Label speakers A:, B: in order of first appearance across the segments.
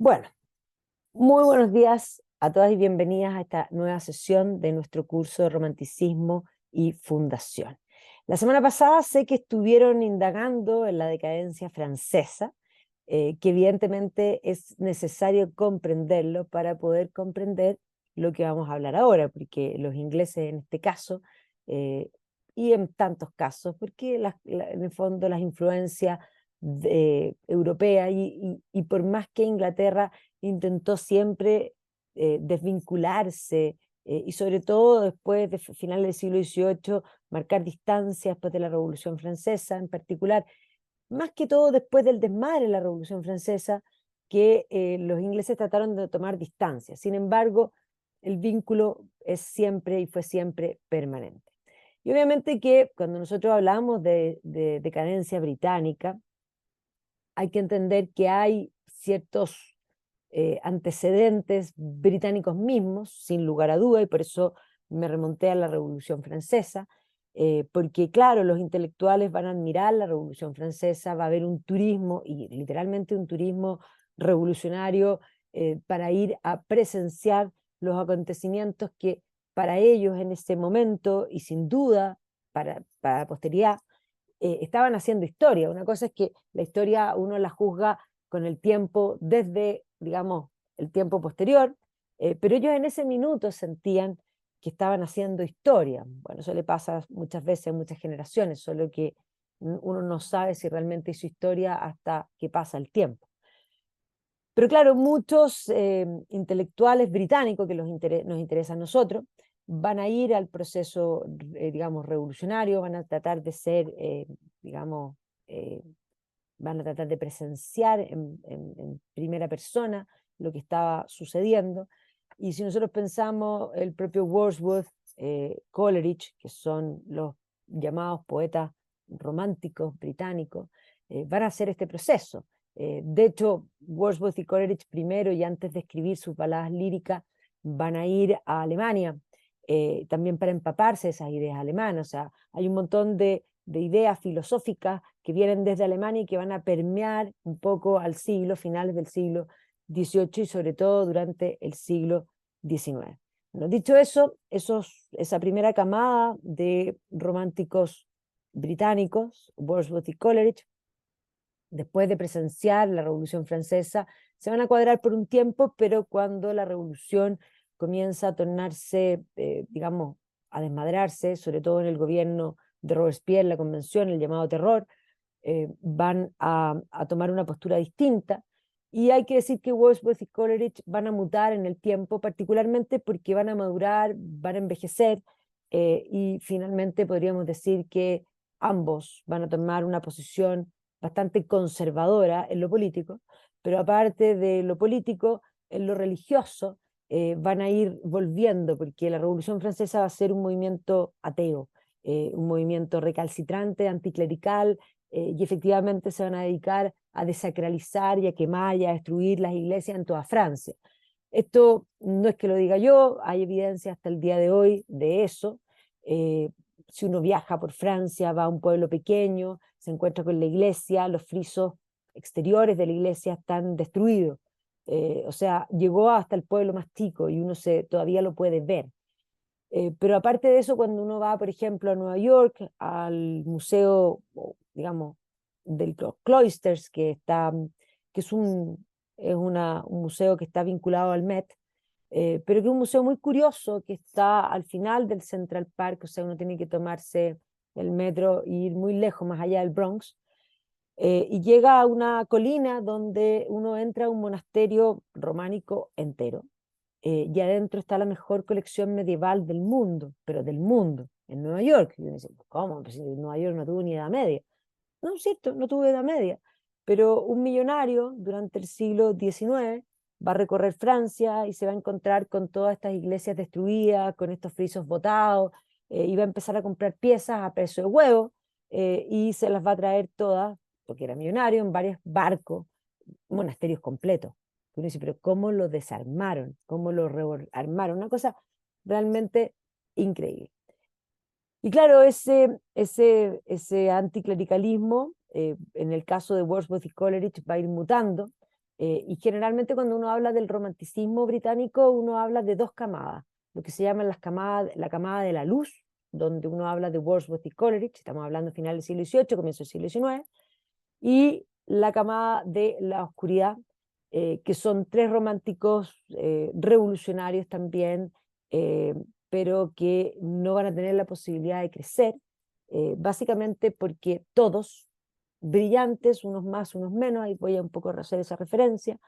A: Bueno, muy buenos días a todas y bienvenidas a esta nueva sesión de nuestro curso de Romanticismo y Fundación. La semana pasada sé que estuvieron indagando en la decadencia francesa, que evidentemente es necesario comprenderlo para poder comprender lo que vamos a hablar ahora, porque los ingleses en este caso, eh, y en tantos casos, porque en el fondo las influencias europeas y por más que Inglaterra intentó siempre desvincularse y sobre todo después de finales del siglo XVIII marcar distancias después de la Revolución Francesa en particular, más que todo después del desmadre de la Revolución Francesa, que los ingleses trataron de tomar distancia. Sin embargo, el vínculo es siempre y fue siempre permanente. Y obviamente que cuando nosotros hablamos de decadencia británica, hay que entender que hay ciertos antecedentes británicos mismos, sin lugar a duda, y por eso me remonté a la Revolución Francesa, porque claro, los intelectuales van a admirar la Revolución Francesa, va a haber un turismo, y literalmente un turismo revolucionario, para ir a presenciar los acontecimientos que para ellos en ese momento, y sin duda para la posteridad, estaban haciendo historia. Una cosa es que la historia uno la juzga con el tiempo desde, digamos, el tiempo posterior, pero ellos en ese minuto sentían que estaban haciendo historia. Bueno, eso le pasa muchas veces a muchas generaciones, solo que uno no sabe si realmente hizo historia hasta que pasa el tiempo. Pero claro, muchos intelectuales británicos que nos interesa a nosotros van a ir al proceso, digamos, revolucionario, van a tratar de ser, digamos, eh, van a tratar de presenciar en primera persona lo que estaba sucediendo. Y si nosotros pensamos el propio Wordsworth, Coleridge, que son los llamados poetas románticos británicos, van a hacer este proceso. De hecho, Wordsworth y Coleridge primero y antes de escribir sus baladas líricas van a ir a Alemania, también para empaparse de esas ideas alemanas. O sea, hay un montón de ideas filosóficas que vienen desde Alemania y que van a permear un poco al siglo, finales del siglo XVIII y sobre todo durante el siglo XIX. Bueno, dicho eso, esa primera camada de románticos británicos, Wordsworth y Coleridge, después de presenciar la Revolución Francesa, se van a cuadrar por un tiempo, pero cuando la Revolución comienza a tornarse, digamos, a desmadrarse, sobre todo en el gobierno de Robespierre, la Convención, el llamado terror, van a tomar una postura distinta. Y hay que decir que Wordsworth y Coleridge van a mutar en el tiempo, particularmente porque van a madurar, van a envejecer, y finalmente podríamos decir que ambos van a tomar una posición bastante conservadora en lo político, pero aparte de lo político, en lo religioso, van a ir volviendo, porque la Revolución Francesa va a ser un movimiento ateo, un movimiento recalcitrante, anticlerical, y efectivamente se van a dedicar a desacralizar y a quemar y a destruir las iglesias en toda Francia. Esto no es que lo diga yo, hay evidencia hasta el día de hoy de eso. Eh, si uno viaja por Francia, va a un pueblo pequeño, se encuentra con la iglesia, los frisos exteriores de la iglesia están destruidos. O sea, llegó hasta el pueblo más chico y uno todavía lo puede ver. Pero aparte de eso, cuando uno va, por ejemplo, a Nueva York, al museo, digamos, de los Cloisters, que es un museo que está vinculado al Met, pero que es un museo muy curioso, que está al final del Central Park, o sea, uno tiene que tomarse el metro e ir muy lejos, más allá del Bronx, y llega a una colina donde uno entra a un monasterio románico entero, y adentro está la mejor colección medieval del mundo, pero del mundo, en Nueva York. Y uno dice, ¿cómo? Pues si Nueva York no tuvo ni Edad Media. No, es cierto, no tuvo Edad Media, pero un millonario durante el siglo XIX va a recorrer Francia y se va a encontrar con todas estas iglesias destruidas, con estos frisos botados, y va a empezar a comprar piezas a precio de huevo, y se las va a traer todas, porque era millonario, en varios barcos, monasterios completos. Uno dice, pero ¿cómo lo desarmaron? ¿Cómo lo rearmaron? Una cosa realmente increíble. Y claro, ese anticlericalismo, en el caso de Wordsworth y Coleridge, va a ir mutando, Y generalmente cuando uno habla del romanticismo británico, uno habla de dos camadas, lo que se llama la camada de la luz, donde uno habla de Wordsworth y Coleridge, estamos hablando final del siglo XVIII, comienzo del siglo XIX, y la camada de la oscuridad, que son tres románticos revolucionarios también, pero que no van a tener la posibilidad de crecer, básicamente porque todos, brillantes, unos más, unos menos, ahí voy a un poco hacer esa referencia,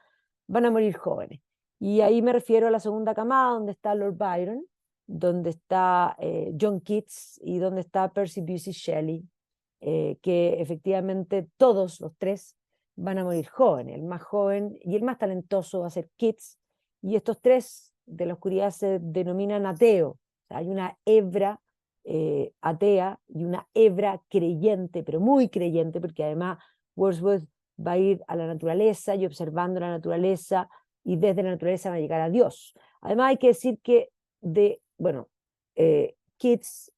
A: van a morir jóvenes. Y ahí me refiero a la segunda camada, donde está Lord Byron, donde está John Keats y donde está Percy Bysshe Shelley, que efectivamente todos los tres van a morir jóvenes. El más joven y el más talentoso va a ser Keats, y estos tres de la oscuridad se denominan ateos. O sea, hay una hebra atea y una hebra creyente, pero muy creyente, porque además Wordsworth va a ir a la naturaleza y observando la naturaleza, y desde la naturaleza va a llegar a Dios. Además hay que decir que Keats,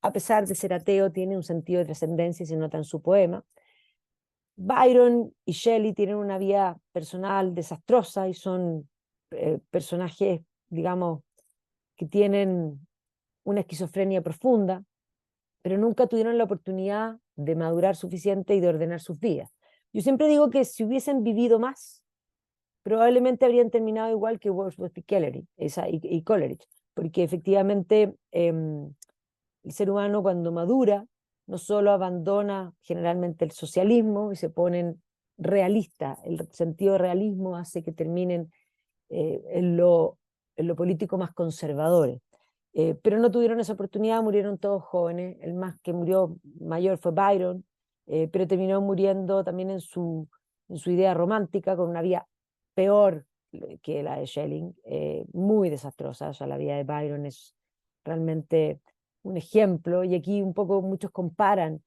A: a pesar de ser ateo, tiene un sentido de trascendencia y se nota en su poema. Byron y Shelley tienen una vida personal desastrosa y son personajes, digamos, que tienen una esquizofrenia profunda, pero nunca tuvieron la oportunidad de madurar suficiente y de ordenar sus vidas. Yo siempre digo que si hubiesen vivido más, probablemente habrían terminado igual que Wordsworth y Coleridge, porque efectivamente el ser humano cuando madura no solo abandona generalmente el socialismo y se ponen realistas, el sentido de realismo hace que terminen en lo político más conservadores. Pero no tuvieron esa oportunidad, murieron todos jóvenes. El más que murió mayor fue Byron, pero terminó muriendo también en su idea romántica, con una vida peor que la de Schelling, muy desastrosa. O sea, la vida de Byron es realmente un ejemplo, y aquí un poco muchos comparan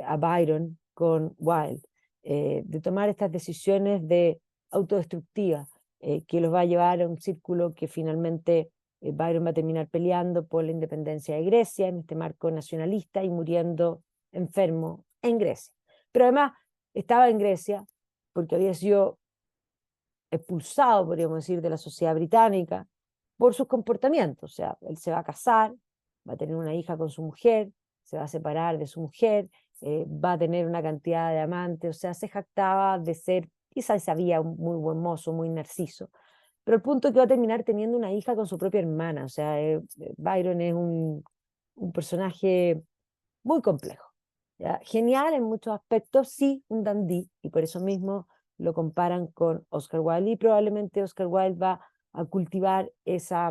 A: a Byron con Wilde, de tomar estas decisiones de autodestructivas, que los va a llevar a un círculo que finalmente Byron va a terminar peleando por la independencia de Grecia en este marco nacionalista y muriendo enfermo en Grecia. Pero además estaba en Grecia porque había sido expulsado, podríamos decir, de la sociedad británica por sus comportamientos. O sea, él se va a casar, va a tener una hija con su mujer, se va a separar de su mujer, va a tener una cantidad de amantes, o sea, se jactaba de ser, quizás sabía, un muy buen mozo, muy narciso, pero el punto es que va a terminar teniendo una hija con su propia hermana. O sea, Byron es un personaje muy complejo, ¿ya? Genial en muchos aspectos, sí, un dandy, y por eso mismo lo comparan con Oscar Wilde, y probablemente Oscar Wilde va a cultivar esa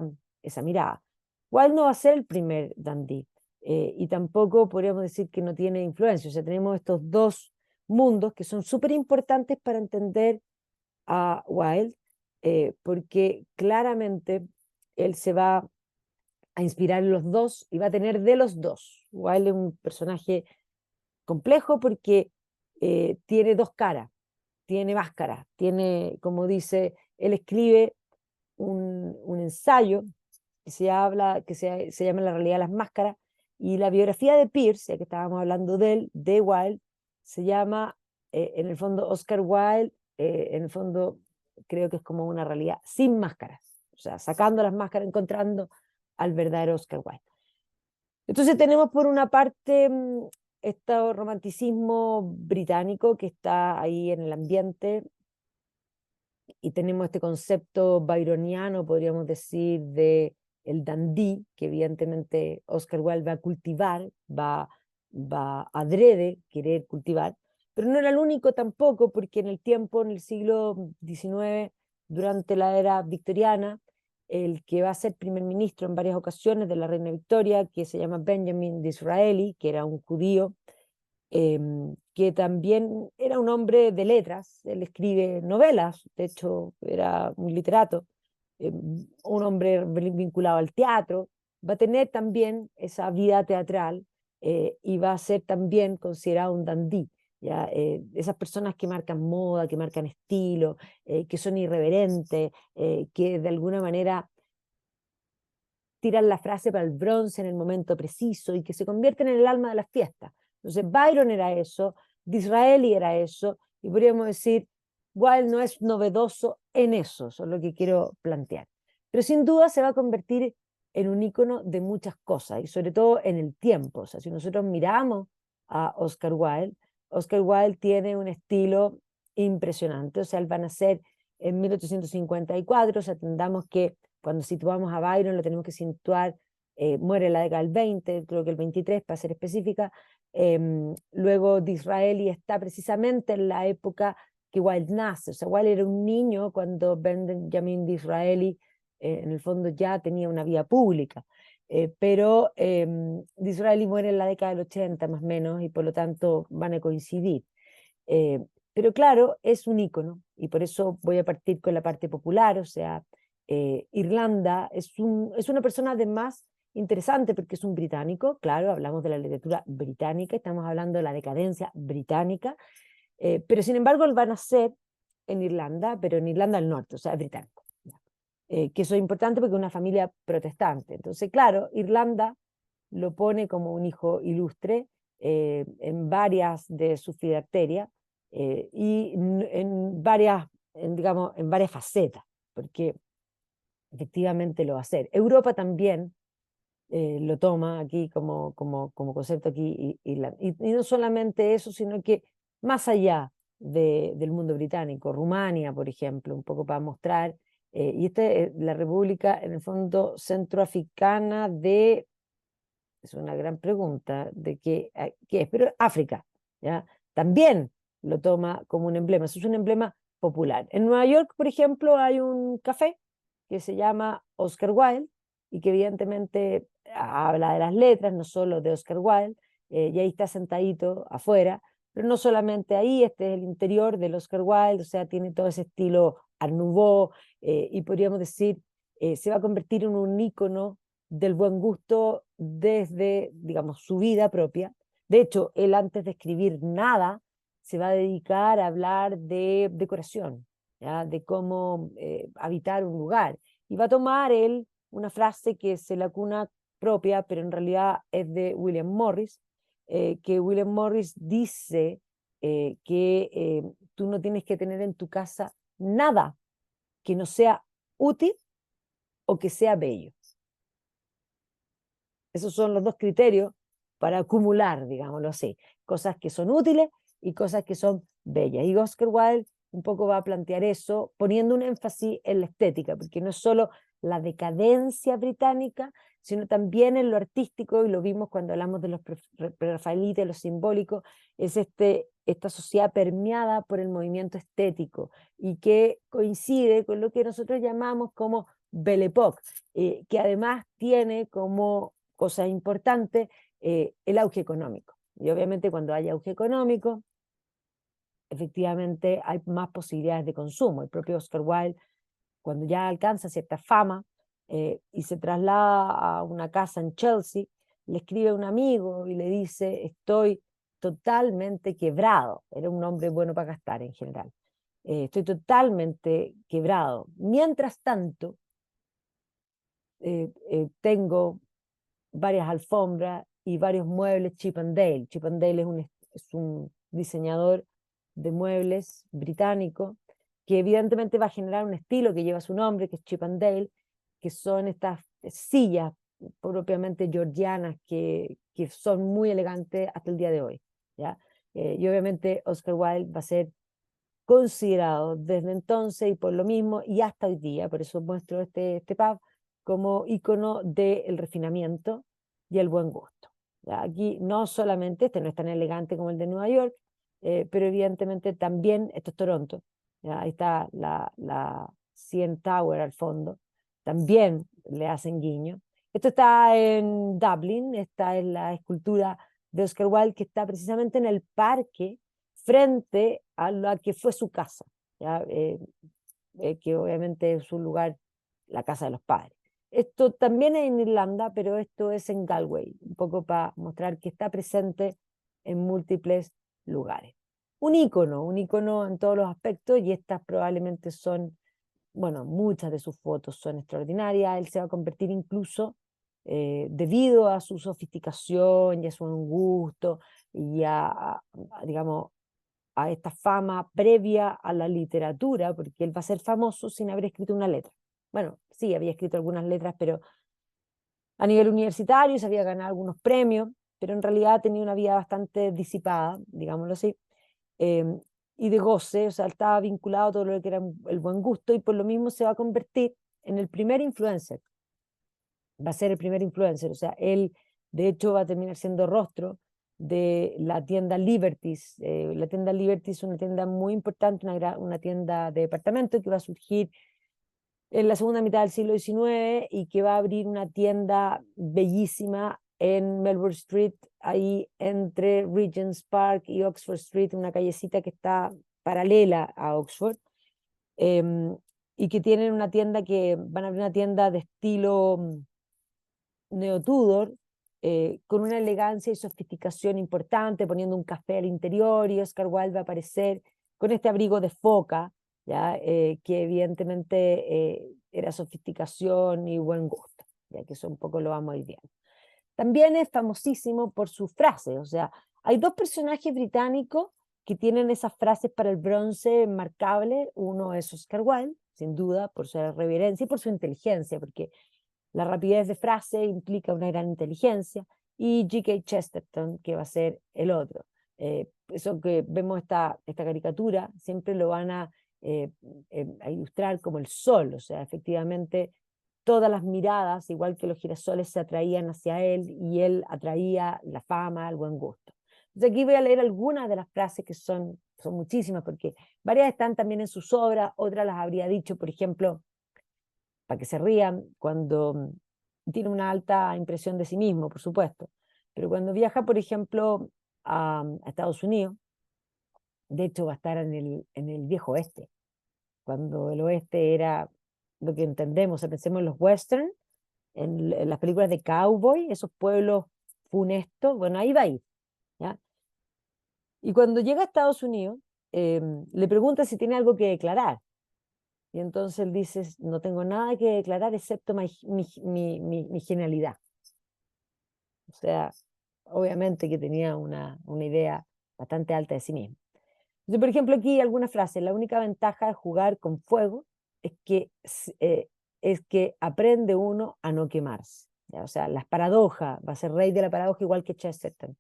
A: mirada. Wilde no va a ser el primer dandy, y tampoco podríamos decir que no tiene influencia. O sea, tenemos estos dos mundos que son súper importantes para entender a Wilde, porque claramente él se va a inspirar en los dos y va a tener de los dos. Wilde es un personaje complejo porque tiene dos caras, tiene máscaras, tiene, como dice, él escribe un ensayo que se llama La realidad de las máscaras, y la biografía de Pierce, ya que estábamos hablando de él, de Wilde, se llama, en el fondo, Oscar Wilde, en el fondo, creo que es como una realidad sin máscaras, o sea, sacando las máscaras, encontrando al verdadero Oscar Wilde. Entonces tenemos por una parte este romanticismo británico que está ahí en el ambiente, y tenemos este concepto byroniano, podríamos decir, de el dandy, que evidentemente Oscar Wilde va a cultivar, va adrede querer cultivar, pero no era el único tampoco, porque en el tiempo, en el siglo XIX, durante la era victoriana, el que va a ser primer ministro en varias ocasiones de la reina Victoria, que se llama Benjamin Disraeli, que era un judío, que también era un hombre de letras. Él escribe novelas, de hecho era un literato, un hombre vinculado al teatro, va a tener también esa vida teatral, y va a ser también considerado un dandy, ¿ya? Esas personas que marcan moda, que marcan estilo, que son irreverentes, que de alguna manera tiran la frase para el bronce en el momento preciso y que se convierten en el alma de las fiestas. Entonces Byron era eso, Disraeli era eso, y podríamos decir Wilde no es novedoso en eso es lo que quiero plantear. Pero sin duda se va a convertir en un ícono de muchas cosas, y sobre todo en el tiempo. O sea, si nosotros miramos a Oscar Wilde tiene un estilo impresionante. O sea, él va a nacer en 1854, o sea, entendamos que cuando situamos a Byron lo tenemos que situar, muere en la década del 20, creo que el 23 para ser específica. Luego Disraeli está precisamente en la época que Wilde nace. O sea, Wilde era un niño cuando Benjamin Disraeli en el fondo ya tenía una vía pública. Pero Disraeli muere en la década del 80 más o menos, y por lo tanto van a coincidir. Eh, pero claro, es un ícono, y por eso voy a partir con la parte popular. O sea, Irlanda es una persona además interesante porque es un británico. Claro, hablamos de la literatura británica, estamos hablando de la decadencia británica, pero sin embargo él va a nacer en Irlanda, pero en Irlanda del Norte, o sea, es británico. Que eso es importante porque es una familia protestante. Entonces, claro, Irlanda lo pone como un hijo ilustre en varias de sus filacterias, y digamos, en varias facetas, porque efectivamente lo va a hacer. Europa también lo toma aquí como concepto aquí, y no solamente eso, sino que más allá del mundo británico, Rumania, por ejemplo, un poco para mostrar, y esta es la República, en el fondo, centroafricana es una gran pregunta, de qué es, pero África, ¿ya? También lo toma como un emblema, eso es un emblema popular. En Nueva York, por ejemplo, hay un café que se llama Oscar Wilde, y que evidentemente habla de las letras, no solo de Oscar Wilde, y ahí está sentadito afuera, pero no solamente ahí. Este es el interior del Oscar Wilde, o sea, tiene todo ese estilo Art Nouveau, y podríamos decir, se va a convertir en un ícono del buen gusto desde, digamos, su vida propia. De hecho, él, antes de escribir nada, se va a dedicar a hablar de decoración, ¿ya? De cómo habitar un lugar. Y va a tomar él una frase que es la cuna propia, pero en realidad es de William Morris, que William Morris dice que tú no tienes que tener en tu casa nada que no sea útil o que sea bello. Esos son los dos criterios para acumular, digámoslo así, cosas que son útiles y cosas que son bellas. Y Oscar Wilde un poco va a plantear eso, poniendo un énfasis en la estética, porque no es solo la decadencia británica, sino también en lo artístico, y lo vimos cuando hablamos de los prerrafaelitas, los simbólicos. Es esta sociedad permeada por el movimiento estético, y que coincide con lo que nosotros llamamos como Belle Époque, que además tiene como cosa importante el auge económico. Y obviamente cuando hay auge económico, efectivamente hay más posibilidades de consumo. El propio Oscar Wilde, cuando ya alcanza cierta fama y se traslada a una casa en Chelsea, le escribe a un amigo y le dice: estoy totalmente quebrado. Era un hombre bueno para gastar en general. Estoy totalmente quebrado. Mientras tanto, tengo varias alfombras y varios muebles Chip and Dale. Chip and Dale es un diseñador de muebles británico, que evidentemente va a generar un estilo que lleva su nombre, que es Chip and Dale, que son estas sillas propiamente georgianas que son muy elegantes hasta el día de hoy, ¿ya? Y obviamente Oscar Wilde va a ser considerado desde entonces y por lo mismo y hasta hoy día, por eso muestro este pub, como ícono del refinamiento y el buen gusto. ¿Ya? Aquí no solamente, este no es tan elegante como el de Nueva York, pero evidentemente también, esto es Toronto, ¿ya? Ahí está la CN Tower al fondo, también le hacen guiño. Esto está en Dublín, esta es la escultura de Oscar Wilde, que está precisamente en el parque frente a la que fue su casa, ¿ya? Que obviamente es un lugar, la casa de los padres. Esto también es en Irlanda, pero esto es en Galway, un poco para mostrar que está presente en múltiples lugares. Un ícono en todos los aspectos, y estas probablemente son, bueno, muchas de sus fotos son extraordinarias. Él se va a convertir incluso, debido a su sofisticación y a su gusto y digamos, a esta fama previa a la literatura, porque él va a ser famoso sin haber escrito una letra. Bueno, sí, había escrito algunas letras, pero a nivel universitario se había ganado algunos premios, pero en realidad tenía una vida bastante disipada, digámoslo así, eh, y de goce, o sea, estaba vinculado a todo lo que era el buen gusto, y por lo mismo se va a convertir en el primer influencer. Va a ser el primer influencer, o sea, él de hecho va a terminar siendo rostro de la tienda Liberties. La tienda Liberties es una tienda muy importante, una tienda de departamento que va a surgir en la segunda mitad del siglo XIX y que va a abrir una tienda bellísima en Melbourne Street, ahí entre Regent's Park y Oxford Street, una callecita que está paralela a Oxford, y que tienen una tienda que van a abrir una tienda de estilo neo-Tudor, con una elegancia y sofisticación importante, poniendo un café al interior, y Oscar Wilde va a aparecer con este abrigo de foca, ¿ya? Que evidentemente era sofisticación y buen gusto, ya que eso un poco lo vamos a ir viendo. También es famosísimo por sus frases, o sea, hay dos personajes británicos que tienen esas frases para el bronce marcable. Uno es Oscar Wilde, sin duda, por su reverencia y por su inteligencia, porque la rapidez de frase implica una gran inteligencia, y G.K. Chesterton, que va a ser el otro. Eso que vemos esta caricatura, siempre lo van a ilustrar como el sol, o sea, efectivamente todas las miradas, igual que los girasoles, se atraían hacia él y él atraía la fama, el buen gusto. Entonces aquí voy a leer algunas de las frases que son muchísimas, porque varias están también en sus obras, otras las habría dicho, por ejemplo, para que se rían, cuando tiene una alta impresión de sí mismo, por supuesto, pero cuando viaja, por ejemplo, a Estados Unidos, de hecho va a estar en el viejo oeste, cuando el oeste era lo que entendemos, o sea, pensemos en los western, en las películas de cowboy, esos pueblos funestos, bueno, ahí va a ir, ¿ya? Y cuando llega a Estados Unidos, le pregunta si tiene algo que declarar. Y entonces él dice, no tengo nada que declarar excepto mi genialidad. O sea, obviamente que tenía una idea bastante alta de sí mismo. Entonces, por ejemplo, aquí alguna frase: la única ventaja de jugar con fuego es que aprende uno a no quemarse. ¿Ya? O sea, las paradojas, va a ser rey de la paradoja igual que Chesterton.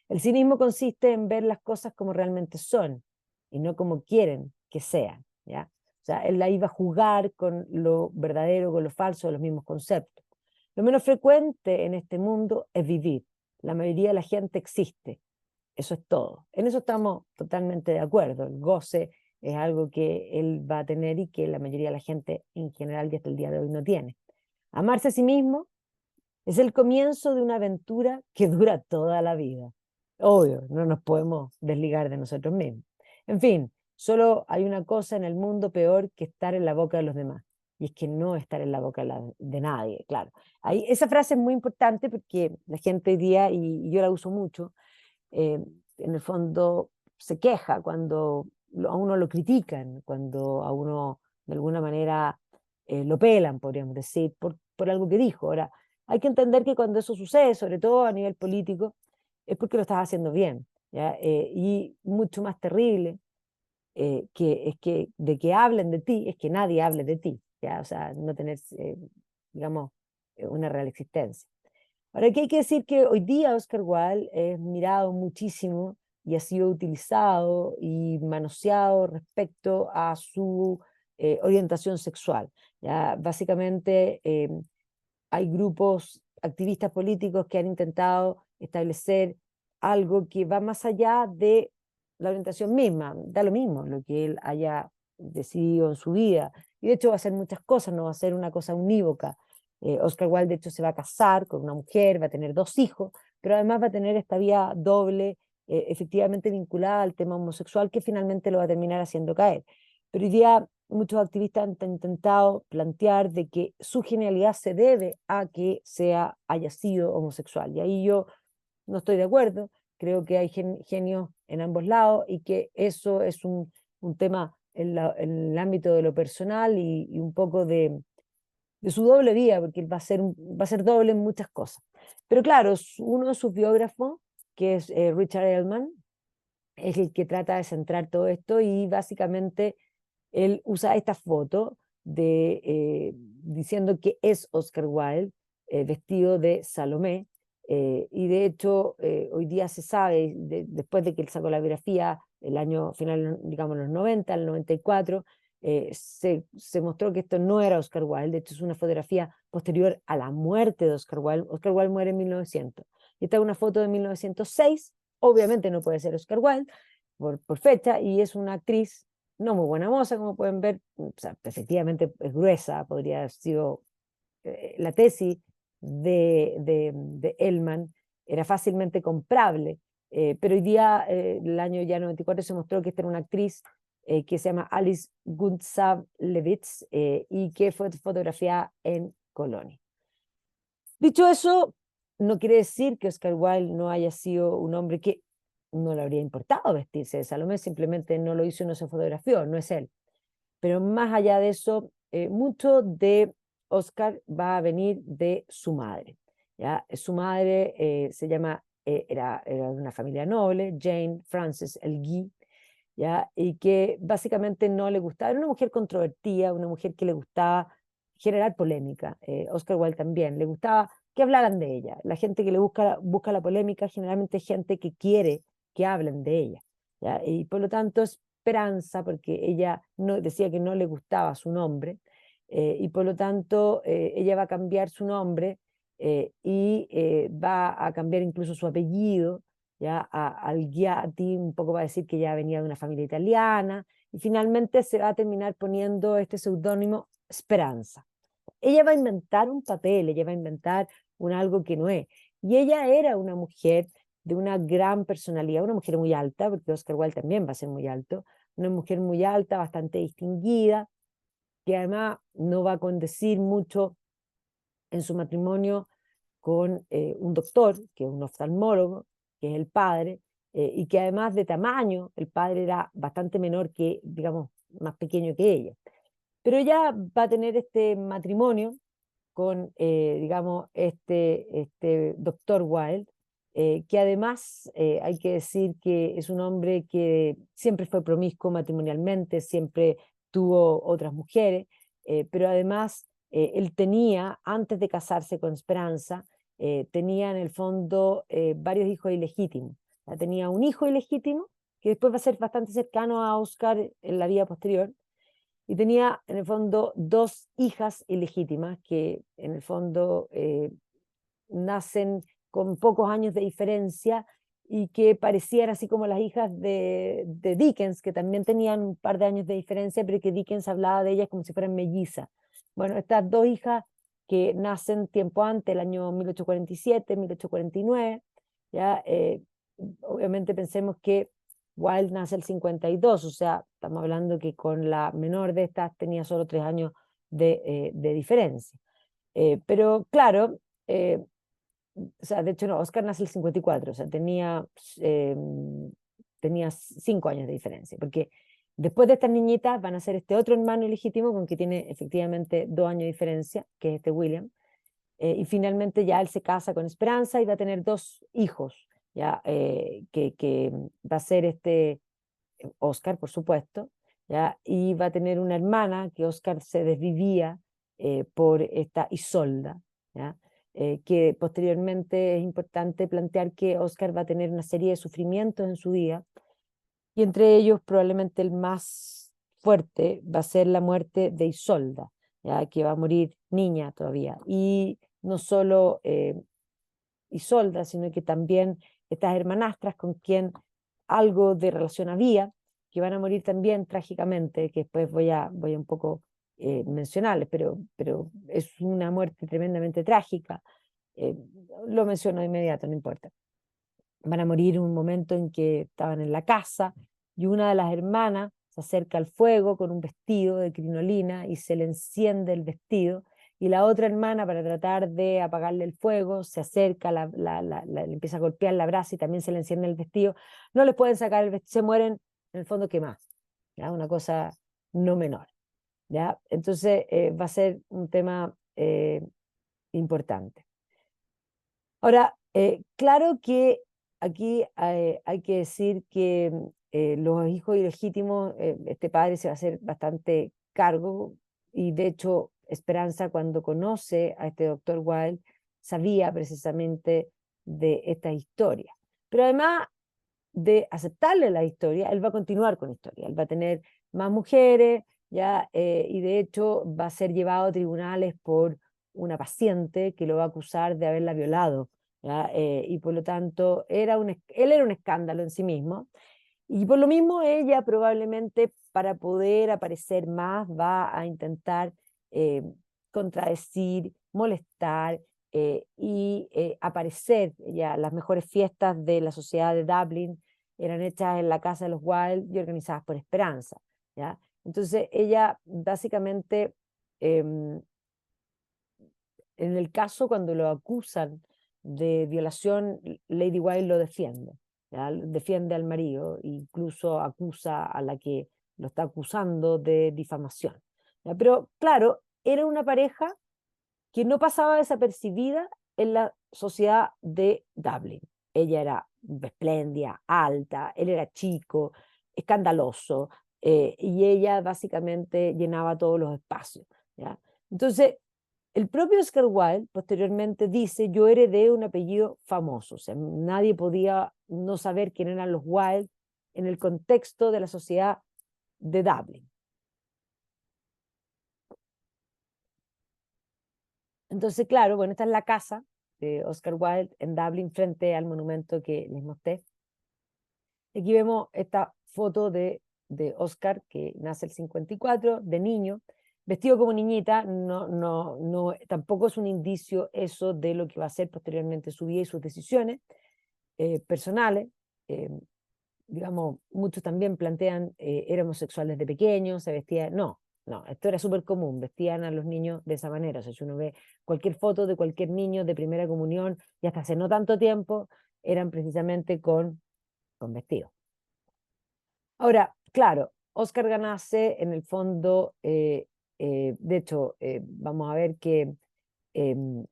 A: El cinismo consiste en ver las cosas como realmente son y no como quieren que sean, ¿ya? O sea, él ahí va a jugar con lo verdadero, con lo falso, de los mismos conceptos. Lo menos frecuente en este mundo es vivir. La mayoría de la gente existe. Eso es todo. En eso estamos totalmente de acuerdo. El goce es algo que él va a tener y que la mayoría de la gente en general y hasta el día de hoy no tiene. Amarse a sí mismo es el comienzo de una aventura que dura toda la vida. Obvio, no nos podemos desligar de nosotros mismos. En fin, solo hay una cosa en el mundo peor que estar en la boca de los demás, y es que no estar en la boca de nadie, claro. Ahí, esa frase es muy importante porque la gente hoy día, y yo la uso mucho, eh, en el fondo se queja cuando a uno lo critican, cuando a uno de alguna manera lo pelan, podríamos decir, por algo que dijo. Ahora, hay que entender que cuando eso sucede, sobre todo a nivel político, es porque lo estás haciendo bien, ¿ya? Y mucho más terrible que es que de que hablen de ti, es que nadie hable de ti, ¿ya? O sea, no tener, digamos, una real existencia. Ahora, aquí hay que decir que hoy día Oscar Wilde es mirado muchísimo y ha sido utilizado y manoseado respecto a su orientación sexual. ¿Ya? Básicamente, hay grupos activistas políticos que han intentado establecer algo que va más allá de la orientación misma. Da lo mismo lo que él haya decidido en su vida. Y de hecho va a ser muchas cosas, no va a ser una cosa unívoca. Oscar Wilde, de hecho, se va a casar con una mujer, va a tener dos hijos, pero además va a tener esta vía doble, efectivamente vinculada al tema homosexual, que finalmente lo va a terminar haciendo caer. Pero hoy día muchos activistas han intentado plantear de que su genialidad se debe a que haya sido homosexual. Y ahí yo no estoy de acuerdo. Creo que hay genios en ambos lados y que eso es un tema en el ámbito de lo personal y un poco de su doble vía, porque él va a ser doble en muchas cosas. Pero claro, uno de sus biógrafos, que es Richard Ellman, es el que trata de centrar todo esto y básicamente él usa esta foto diciendo que es Oscar Wilde vestido de Salomé, y de hecho hoy día se sabe, después de que él sacó la biografía, el año final, digamos los 90, el 94, se mostró que esto no era Oscar Wilde. De hecho es una fotografía posterior a la muerte de Oscar Wilde. Oscar Wilde muere en 1900. Esta es una foto de 1906, obviamente no puede ser Oscar Wilde por fecha, y es una actriz no muy buena moza, como pueden ver. O sea, efectivamente es gruesa, podría haber sido la tesis de Ellman, era fácilmente comprable, pero hoy día, el año ya 94, se mostró que esta era una actriz que se llama Alice Guntzav-Levitz, y que fue fotografiada en Colonia. Dicho eso, no quiere decir que Oscar Wilde no haya sido un hombre que no le habría importado vestirse de Salomé, simplemente no lo hizo y no se fotografió, no es él. Pero más allá de eso, mucho de Oscar va a venir de su madre. ¿Ya? Su madre era de una familia noble, Jane Frances Elgee, ¿ya? Y que básicamente no le gustaba, era una mujer controvertida, una mujer que le gustaba generar polémica. Oscar Wilde también, le gustaba que hablaran de ella. La gente que le busca la polémica generalmente es gente que quiere que hablen de ella, ¿ya? Y por lo tanto Esperanza, porque ella no, decía que no le gustaba su nombre, y por lo tanto ella va a cambiar su nombre, y va a cambiar incluso su apellido, ya Algiati, un poco va a decir que ya venía de una familia italiana, y finalmente se va a terminar poniendo este seudónimo Speranza. Ella va a inventar un papel, ella va a inventar algo que no es. Y ella era una mujer de una gran personalidad, una mujer muy alta, porque Oscar Wilde también va a ser muy alto, una mujer muy alta, bastante distinguida, que además no va a condecir mucho en su matrimonio con un doctor, que es un oftalmólogo, que es el padre, y que además de tamaño, el padre era bastante menor que, digamos, más pequeño que ella. Pero ella va a tener este matrimonio con, digamos, este doctor Wilde, que además hay que decir que es un hombre que siempre fue promiscuo matrimonialmente, siempre tuvo otras mujeres, pero además él tenía, antes de casarse con Esperanza, tenía en el fondo varios hijos ilegítimos. Ya tenía un hijo ilegítimo, que después va a ser bastante cercano a Oscar en la vida posterior, y tenía en el fondo dos hijas ilegítimas que en el fondo nacen con pocos años de diferencia y que parecían así como las hijas de Dickens, que también tenían un par de años de diferencia, pero que Dickens hablaba de ellas como si fueran mellizas. Bueno, estas dos hijas que nacen tiempo antes, el año 1847, 1849, ya, obviamente pensemos que Wilde nace el 52, o sea, estamos hablando que con la menor de estas tenía solo 3 años de diferencia. Pero claro, o sea, de hecho no, Oscar nace el 54, o sea, eh, tenía 5 años de diferencia, porque después de estas niñitas van a ser este otro hermano ilegítimo con que tiene efectivamente 2 años de diferencia, que es este William, y finalmente ya él se casa con Esperanza y va a tener 2 hijos, ya, que va a ser este Oscar, por supuesto, ya, y va a tener una hermana que Oscar se desvivía por esta Isolda, ya, que posteriormente es importante plantear que Oscar va a tener una serie de sufrimientos en su vida, y entre ellos probablemente el más fuerte va a ser la muerte de Isolda, ya, que va a morir niña todavía. Y no solo Isolda, sino que también estas hermanastras con quien algo de relación había, que van a morir también trágicamente, que después voy a un poco mencionarles, pero es una muerte tremendamente trágica. eh, lo menciono de inmediato, no importa. Van a morir en un momento en que estaban en la casa y una de las hermanas se acerca al fuego con un vestido de crinolina y se le enciende el vestido, y la otra hermana, para tratar de apagarle el fuego, se acerca, le empieza a golpear la brasa y también se le enciende el vestido. No les pueden sacar el vestido, se mueren en el fondo quemados, ¿ya? Una cosa no menor, ¿ya? Entonces va a ser un tema importante. Ahora, claro que aquí hay que decir que los hijos ilegítimos, este padre se va a hacer bastante cargo, y de hecho Esperanza, cuando conoce a este doctor Wilde, sabía precisamente de esta historia. Pero además de aceptarle la historia, él va a continuar con la historia, él va a tener más mujeres, ¿ya? Y de hecho va a ser llevado a tribunales por una paciente que lo va a acusar de haberla violado, ¿ya? Y por lo tanto él era un escándalo en sí mismo, y por lo mismo ella probablemente, para poder aparecer más, va a intentar eh, contradecir, molestar, aparecer. Ya las mejores fiestas de la sociedad de Dublín eran hechas en la casa de los Wilde y organizadas por Esperanza, ¿ya? Entonces ella básicamente, em, en el caso cuando lo acusan de violación, Lady Wilde lo defiende, ¿ya? Defiende al marido, incluso acusa a la que lo está acusando de difamación, ¿ya? Pero claro, era una pareja que no pasaba desapercibida en la sociedad de Dublín. Ella era espléndida, alta, él era chico, escandaloso, y ella básicamente llenaba todos los espacios, ¿ya? Entonces, el propio Oscar Wilde posteriormente dice: yo heredé un apellido famoso, o sea, nadie podía no saber quién eran los Wilde en el contexto de la sociedad de Dublín. Entonces, claro, bueno, esta es la casa de Oscar Wilde en Dublín, frente al monumento que les mostré. Aquí vemos esta foto de Oscar, que nace el 54, de niño, vestido como niñita. Tampoco es un indicio eso de lo que va a ser posteriormente su vida y sus decisiones personales. Eh, digamos, muchos también plantean, era homosexual desde pequeño, se vestía, no, esto era súper común, vestían a los niños de esa manera. O sea, si uno ve cualquier foto de cualquier niño de primera comunión, y hasta hace no tanto tiempo, eran precisamente con vestido. Ahora, claro, Oscar Ganase, en el fondo, de hecho, vamos a ver que em,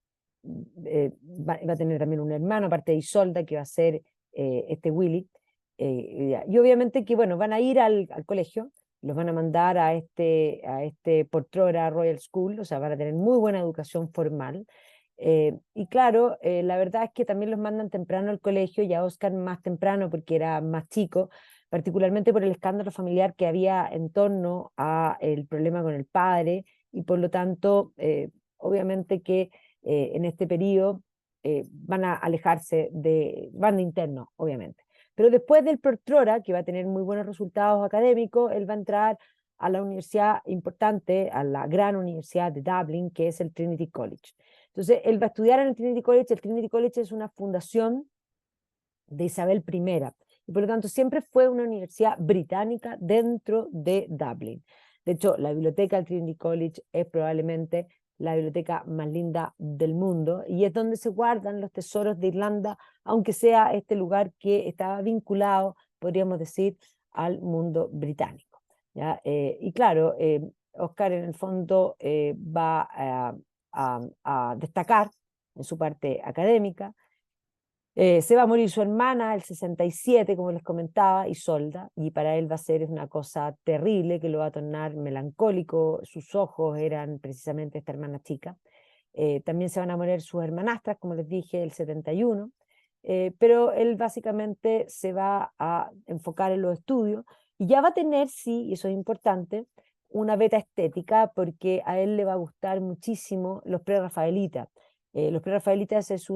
A: va a tener también un hermano, aparte de Isolda, que va a ser este Willy. Y obviamente que, bueno, van a ir al colegio, los van a mandar a este Portrora Royal School, o sea, van a tener muy buena educación formal. Y claro, la verdad es que también los mandan temprano al colegio, y a Oscar más temprano porque era más chico, particularmente por el escándalo familiar que había en torno a el problema con el padre, y por lo tanto, obviamente que en este periodo van a alejarse van de interno, obviamente. Pero después del Portrora, que va a tener muy buenos resultados académicos, él va a entrar a la universidad importante, a la gran universidad de Dublín, que es el Trinity College. Entonces, él va a estudiar en el Trinity College. El Trinity College es una fundación de Isabel I, y por lo tanto siempre fue una universidad británica dentro de Dublín. De hecho, la biblioteca del Trinity College es probablemente la biblioteca más linda del mundo, y es donde se guardan los tesoros de Irlanda, aunque sea este lugar que estaba vinculado, podríamos decir, al mundo británico, ¿ya? Y claro, Oscar en el fondo va a destacar en su parte académica. Se va a morir su hermana el 67, como les comentaba, Isolda, y para él va a ser una cosa terrible que lo va a tornar melancólico. Sus ojos eran precisamente esta hermana chica. También se van a morir sus hermanastras, como les dije, el 71, pero él básicamente se va a enfocar en los estudios, y ya va a tener, sí, y eso es importante, una beta estética, porque a él le va a gustar muchísimo los prerrafaelitas. Los prerrafaelitas es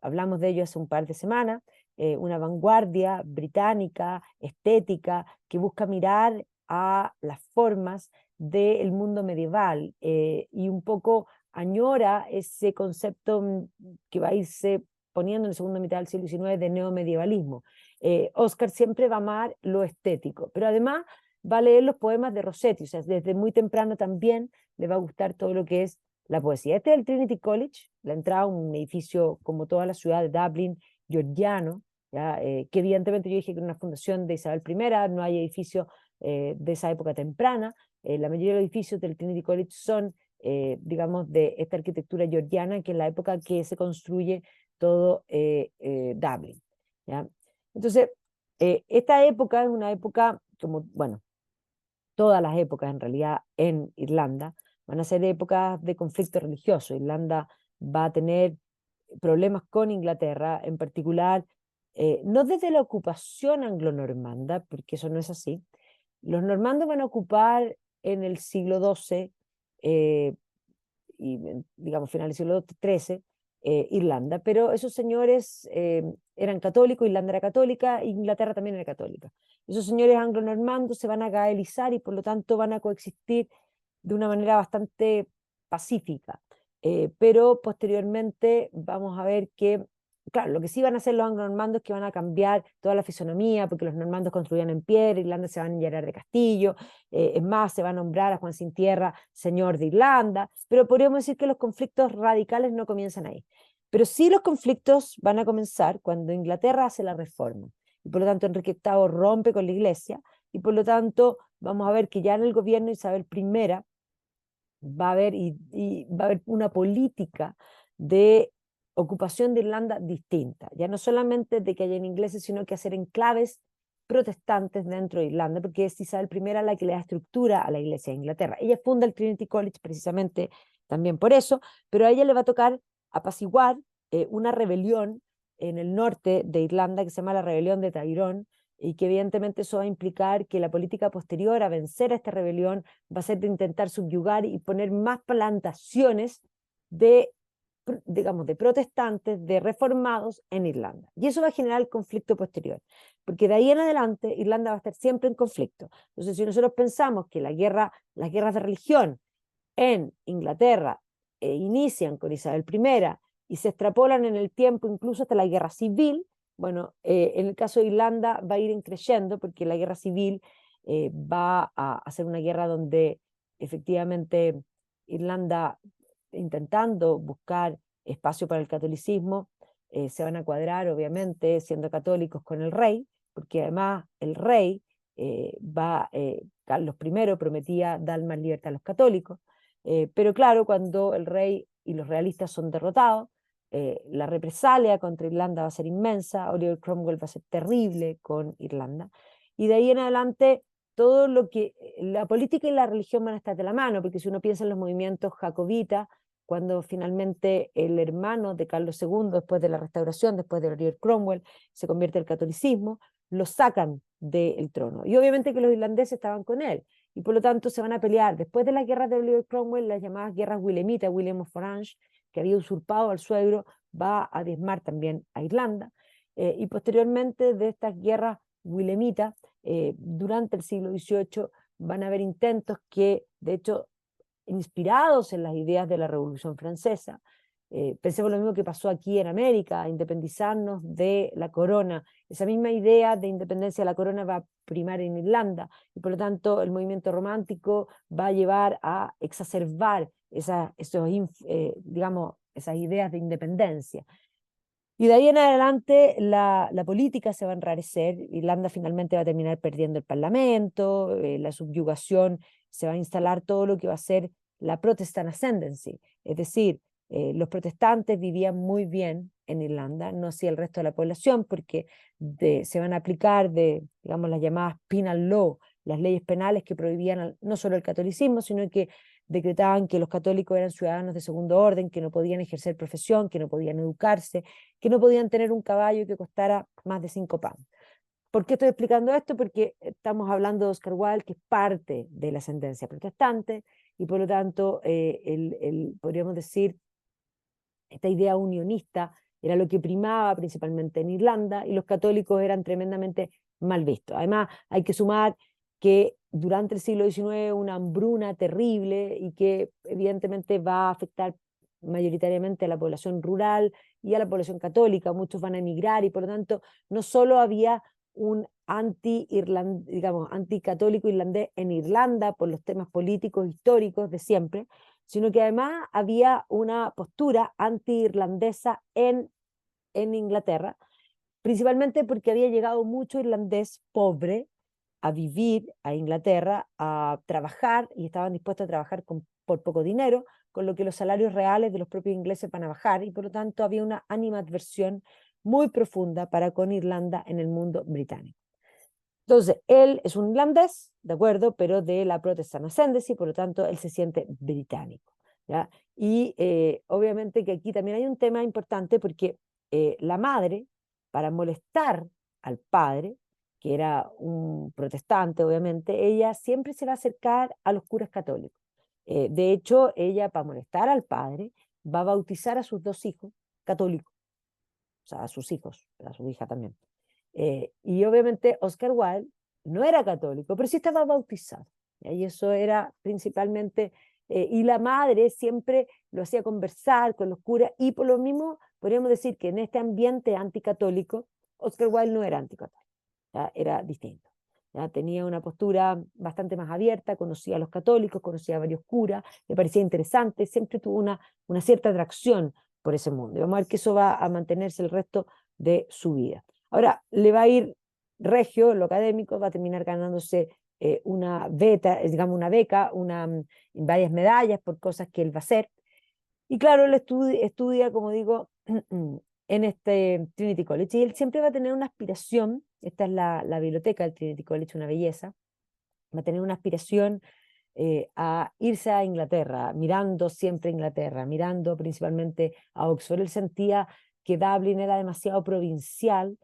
A: hablamos de ello hace un par de semanas, una vanguardia británica, estética, que busca mirar a las formas del mundo medieval, y un poco añora ese concepto que va a irse poniendo en la segunda mitad del siglo XIX de neomedievalismo. Oscar siempre va a amar lo estético, pero además va a leer los poemas de Rossetti. O sea, desde muy temprano también le va a gustar todo lo que es la poesía. Este es el Trinity College, la entrada a un edificio como toda la ciudad de Dublín, georgiano, ¿ya? Que evidentemente yo dije que era una fundación de Isabel I, no hay edificios de esa época temprana. La mayoría de los edificios del Trinity College son, digamos, de esta arquitectura georgiana, que es la época que se construye todo Dublín. ¿ya? Entonces, esta época es una época, como, bueno, todas las épocas en realidad en Irlanda van a ser épocas de conflicto religioso. Irlanda va a tener problemas con Inglaterra, en particular, no desde la ocupación anglo-normanda, porque eso no es así. Los normandos van a ocupar en el siglo XII, y digamos final del siglo XIII, Irlanda, pero esos señores eran católicos, Irlanda era católica, Inglaterra también era católica. Esos señores anglo-normandos se van a gaelizar y por lo tanto van a coexistir de una manera bastante pacífica. Pero posteriormente vamos a ver que, claro, lo que sí van a hacer los anglo-normandos es que van a cambiar toda la fisonomía, porque los normandos construían en piedra, Irlanda se van a llenar de castillo, es más, se va a nombrar a Juan Sin Tierra señor de Irlanda, pero podríamos decir que los conflictos radicales no comienzan ahí. Pero sí los conflictos van a comenzar cuando Inglaterra hace la reforma, y por lo tanto Enrique VIII rompe con la iglesia, y por lo tanto vamos a ver que ya en el gobierno de Isabel I va a haber, y va a haber una política de ocupación de Irlanda distinta, ya no solamente de que hayan ingleses, sino que hacer enclaves protestantes dentro de Irlanda, porque es Isabel I la que le da estructura a la iglesia de Inglaterra. Ella funda el Trinity College precisamente también por eso, pero a ella le va a tocar apaciguar una rebelión en el norte de Irlanda que se llama la rebelión de Tyrone, y que evidentemente eso va a implicar que la política posterior a vencer a esta rebelión va a ser de intentar subyugar y poner más plantaciones de, digamos, de protestantes, de reformados en Irlanda. Y eso va a generar el conflicto posterior, porque de ahí en adelante Irlanda va a estar siempre en conflicto. Entonces, si nosotros pensamos que las guerras de religión en Inglaterra inician con Isabel I y se extrapolan en el tiempo incluso hasta la guerra civil, bueno, en el caso de Irlanda va a ir creciendo porque la guerra civil va a ser una guerra donde efectivamente Irlanda, intentando buscar espacio para el catolicismo, se van a cuadrar obviamente siendo católicos con el rey, porque además el rey Carlos I prometía dar más libertad a los católicos, pero claro, cuando el rey y los realistas son derrotados, la represalia contra Irlanda va a ser inmensa, Oliver Cromwell va a ser terrible con Irlanda, y de ahí en adelante todo lo que la política y la religión van a estar de la mano, porque si uno piensa en los movimientos jacobitas, cuando finalmente el hermano de Carlos II, después de la restauración, después de Oliver Cromwell, se convierte al catolicismo, lo sacan del trono. Y obviamente que los irlandeses estaban con él, y por lo tanto se van a pelear. Después de las guerras de Oliver Cromwell, las llamadas guerras wilemitas, William of Orange, que había usurpado al suegro, va a diezmar también a Irlanda. Y posteriormente de estas guerras wilemitas, durante el siglo XVIII, van a haber intentos que, de hecho, inspirados en las ideas de la Revolución Francesa. Pensemos lo mismo que pasó aquí en América, independizarnos de la corona. Esa misma idea de independencia de la corona va a primar en Irlanda, y por lo tanto el movimiento romántico va a llevar a exacerbar digamos, esas ideas de independencia. Y de ahí en adelante la política se va a enrarecer, Irlanda finalmente va a terminar perdiendo el parlamento, la subyugación, se va a instalar todo lo que va a ser la Protestant Ascendancy, es decir, los protestantes vivían muy bien en Irlanda, no así el resto de la población, porque se van a aplicar digamos, las llamadas penal law, las leyes penales que prohibían no solo el catolicismo, sino que decretaban que los católicos eran ciudadanos de segundo orden, que no podían ejercer profesión, que no podían educarse, que no podían tener un caballo que costara más de 5 pounds. ¿Por qué estoy explicando esto? Porque estamos hablando de Oscar Wilde, que es parte de la ascendencia protestante, y por lo tanto, podríamos decir, esta idea unionista era lo que primaba principalmente en Irlanda, y los católicos eran tremendamente mal vistos. Además, hay que sumar que durante el siglo XIX una hambruna terrible y que evidentemente va a afectar mayoritariamente a la población rural y a la población católica. Muchos van a emigrar y por lo tanto no solo había un digamos, anticatólico irlandés en Irlanda por los temas políticos históricos de siempre, sino que además había una postura anti-irlandesa en Inglaterra, principalmente porque había llegado mucho irlandés pobre a vivir a Inglaterra, a trabajar, y estaban dispuestos a trabajar por poco dinero, con lo que los salarios reales de los propios ingleses van a bajar, y por lo tanto había una animadversión muy profunda para con Irlanda en el mundo británico. Entonces, él es un irlandés, ¿de acuerdo? Pero de la Protestant Ascendancy, por lo tanto, él se siente británico, ¿ya? Y obviamente que aquí también hay un tema importante porque la madre, para molestar al padre, que era un protestante, obviamente, ella siempre se va a acercar a los curas católicos. De hecho, ella, para molestar al padre, va a bautizar a sus dos hijos católicos, o sea, a sus hijos, a su hija también. Y obviamente Oscar Wilde no era católico, pero sí estaba bautizado. Y eso era principalmente, y la madre siempre lo hacía conversar con los curas, y por lo mismo podríamos decir que en este ambiente anticatólico, Oscar Wilde no era anticatólico, ¿ya? Era distinto. ¿Ya? Tenía una postura bastante más abierta, conocía a los católicos, conocía a varios curas, le parecía interesante, siempre tuvo una cierta atracción por ese mundo. Y vamos a ver que eso va a mantenerse el resto de su vida. Ahora, le va a ir regio, lo académico, va a terminar ganándose una beta, digamos una beca, varias medallas por cosas que él va a hacer. Y claro, él estudia, como digo, en este Trinity College, y él siempre va a tener una aspiración, esta es la biblioteca del Trinity College, una belleza, va a tener una aspiración a irse a Inglaterra, mirando siempre Inglaterra, mirando principalmente a Oxford. Él sentía que Dublín era demasiado provincial,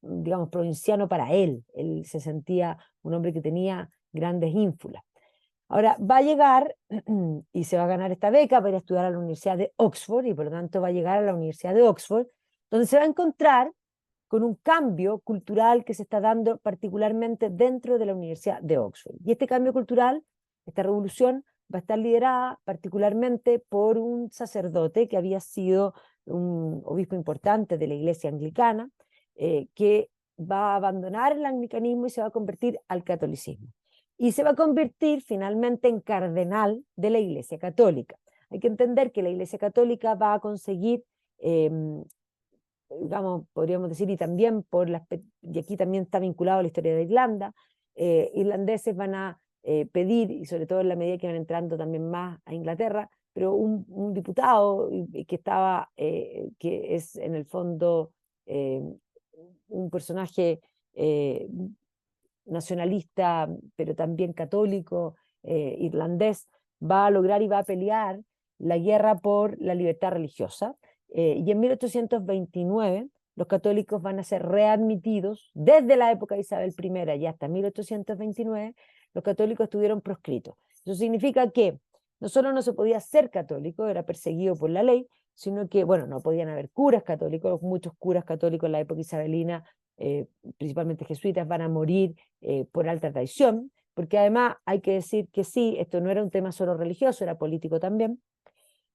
A: digamos, provinciano para él. Él se sentía un hombre que tenía grandes ínfulas. Ahora, va a llegar y se va a ganar esta beca para ir a estudiar a la Universidad de Oxford, y por lo tanto va a llegar a la Universidad de Oxford, donde se va a encontrar con un cambio cultural que se está dando particularmente dentro de la Universidad de Oxford. Y este cambio cultural, esta revolución, va a estar liderada particularmente por un sacerdote que había sido un obispo importante de la Iglesia anglicana, que va a abandonar el anglicanismo y se va a convertir al catolicismo. Y se va a convertir finalmente en cardenal de la Iglesia Católica. Hay que entender que la Iglesia Católica va a conseguir digamos, podríamos decir, y también y aquí también está vinculado a la historia de Irlanda, irlandeses van a pedir, y sobre todo en la medida que van entrando también más a Inglaterra, pero un diputado que es en el fondo un personaje nacionalista, pero también católico, irlandés, va a lograr y va a pelear la guerra por la libertad religiosa. Y en 1829 los católicos van a ser readmitidos desde la época de Isabel I y hasta 1829 los católicos estuvieron proscritos. Eso significa que no solo no se podía ser católico, era perseguido por la ley, sino que, bueno, no podían haber curas católicos, muchos curas católicos en la época isabelina, principalmente jesuitas, van a morir por alta traición, porque además hay que decir que sí, esto no era un tema solo religioso, era político también,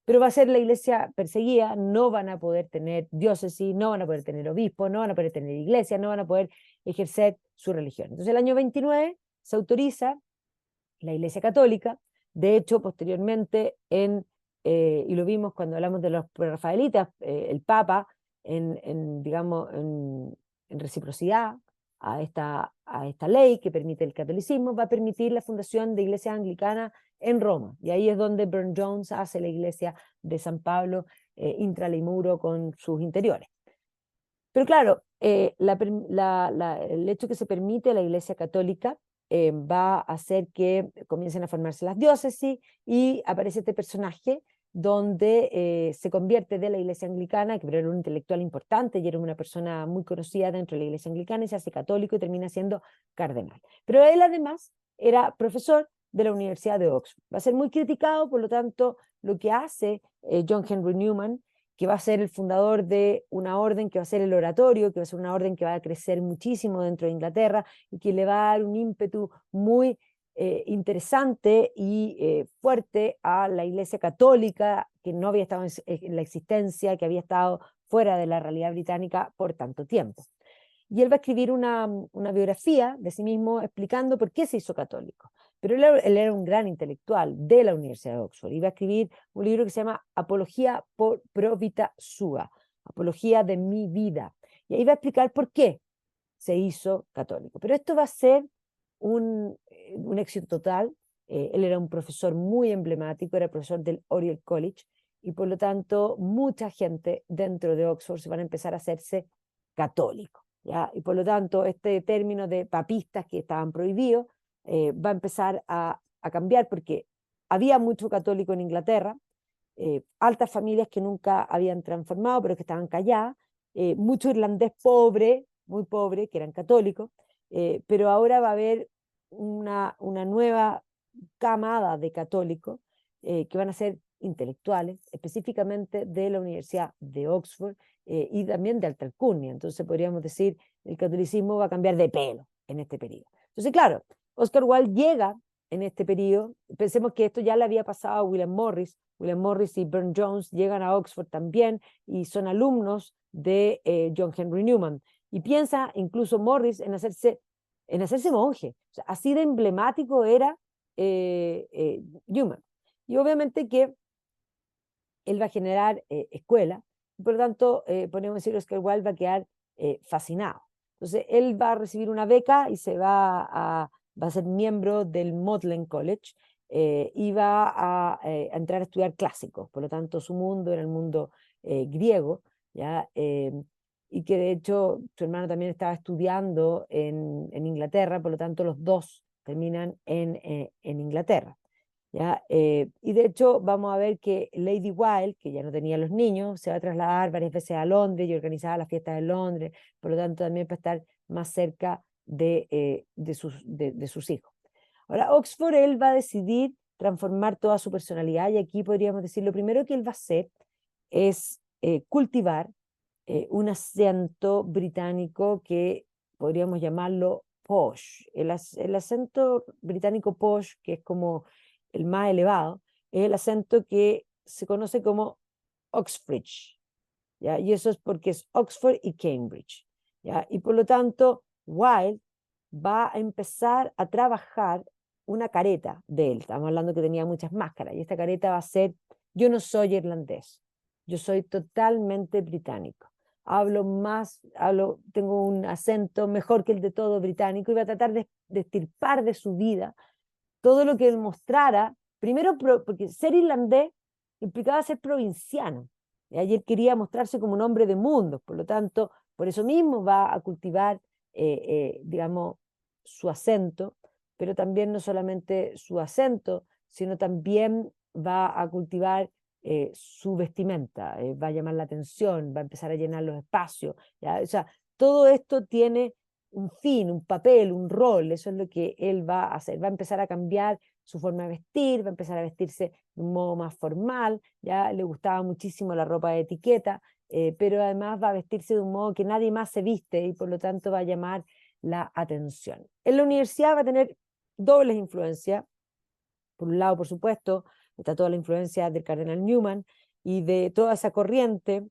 A: pero va a ser la iglesia perseguida, no van a poder tener diócesis, no van a poder tener obispos, no van a poder tener iglesia, no van a poder ejercer su religión. Entonces el año 29 se autoriza la Iglesia Católica, de hecho posteriormente y lo vimos cuando hablamos de los prerrafaelitas, el Papa digamos, en reciprocidad a esta ley que permite el catolicismo, va a permitir la fundación de iglesias anglicanas en Roma, y ahí es donde Burne-Jones hace la iglesia de San Pablo, intralimuro con sus interiores. Pero claro, el hecho que se permite a la Iglesia Católica va a hacer que comiencen a formarse las diócesis, y aparece este personaje donde se convierte de la Iglesia Anglicana, que era un intelectual importante y era una persona muy conocida dentro de la Iglesia Anglicana, y se hace católico y termina siendo cardenal. Pero él además era profesor de la Universidad de Oxford. Va a ser muy criticado, por lo tanto, lo que hace John Henry Newman, que va a ser el fundador de una orden que va a ser el oratorio, que va a ser una orden que va a crecer muchísimo dentro de Inglaterra y que le va a dar un ímpetu muy interesante y fuerte a la Iglesia Católica, que no había estado en la existencia, que había estado fuera de la realidad británica por tanto tiempo. Y él va a escribir una biografía de sí mismo explicando por qué se hizo católico. Pero él era un gran intelectual de la Universidad de Oxford, y va a escribir un libro que se llama Apología pro vita sua, Apología de mi vida. Y ahí va a explicar por qué se hizo católico. Pero esto va a ser un éxito total. Él era un profesor muy emblemático, era profesor del Oriel College, y por lo tanto mucha gente dentro de Oxford se van a empezar a hacerse católicos, ¿ya? Y por lo tanto este término de papistas que estaban prohibidos va a empezar a cambiar porque había mucho católico en Inglaterra, altas familias que nunca habían transformado pero que estaban calladas, mucho irlandés pobre, muy pobre, que eran católicos, pero ahora va a haber una nueva camada de católicos que van a ser intelectuales, específicamente de la Universidad de Oxford y también de alta alcurnia. Entonces podríamos decir, el catolicismo va a cambiar de pelo en este periodo. Entonces, claro, Oscar Wilde llega en este periodo, pensemos que esto ya le había pasado a William Morris y Burne Jones llegan a Oxford también y son alumnos de John Henry Newman. Y piensa incluso Morris en hacerse monje. O sea, así de emblemático era Newman. Y obviamente que él va a generar escuela, y por lo tanto, podemos decir que Oscar Wilde va a quedar fascinado. Entonces, él va a recibir una beca y va a ser miembro del Magdalen College y va a entrar a estudiar clásicos. Por lo tanto, su mundo era el mundo griego, ¿ya? Y que de hecho su hermano también estaba estudiando en Inglaterra, por lo tanto, los dos terminan en Inglaterra. ¿Ya? Y de hecho vamos a ver que Lady Wilde, que ya no tenía los niños, se va a trasladar varias veces a Londres y organizaba las fiestas de Londres, por lo tanto también para estar más cerca de sus hijos. Ahora, Oxford, él va a decidir transformar toda su personalidad y aquí podríamos decir, lo primero que él va a hacer es cultivar un acento británico que podríamos llamarlo posh. El acento británico posh, que es como el más elevado, es el acento que se conoce como Oxbridge, ¿ya? Y eso es porque es Oxford y Cambridge, ¿ya? Y por lo tanto, Wilde va a empezar a trabajar una careta de él. Estamos hablando que tenía muchas máscaras, y esta careta va a ser: yo no soy irlandés, yo soy totalmente británico. Tengo un acento mejor que el de todo británico, y va a tratar de extirpar de su vida todo lo que él mostrara, primero porque ser irlandés implicaba ser provinciano, y ayer quería mostrarse como un hombre de mundo, por lo tanto, por eso mismo va a cultivar, digamos, su acento, pero también no solamente su acento, sino también va a cultivar su vestimenta, va a llamar la atención, va a empezar a llenar los espacios, ¿ya? O sea, todo esto tiene un fin, un papel, un rol, eso es lo que él va a hacer, va a empezar a cambiar su forma de vestir, va a empezar a vestirse de un modo más formal, ya le gustaba muchísimo la ropa de etiqueta, pero además va a vestirse de un modo que nadie más se viste y por lo tanto va a llamar la atención. En la universidad va a tener dobles influencias, por un lado, por supuesto, está toda la influencia del cardenal Newman y de toda esa corriente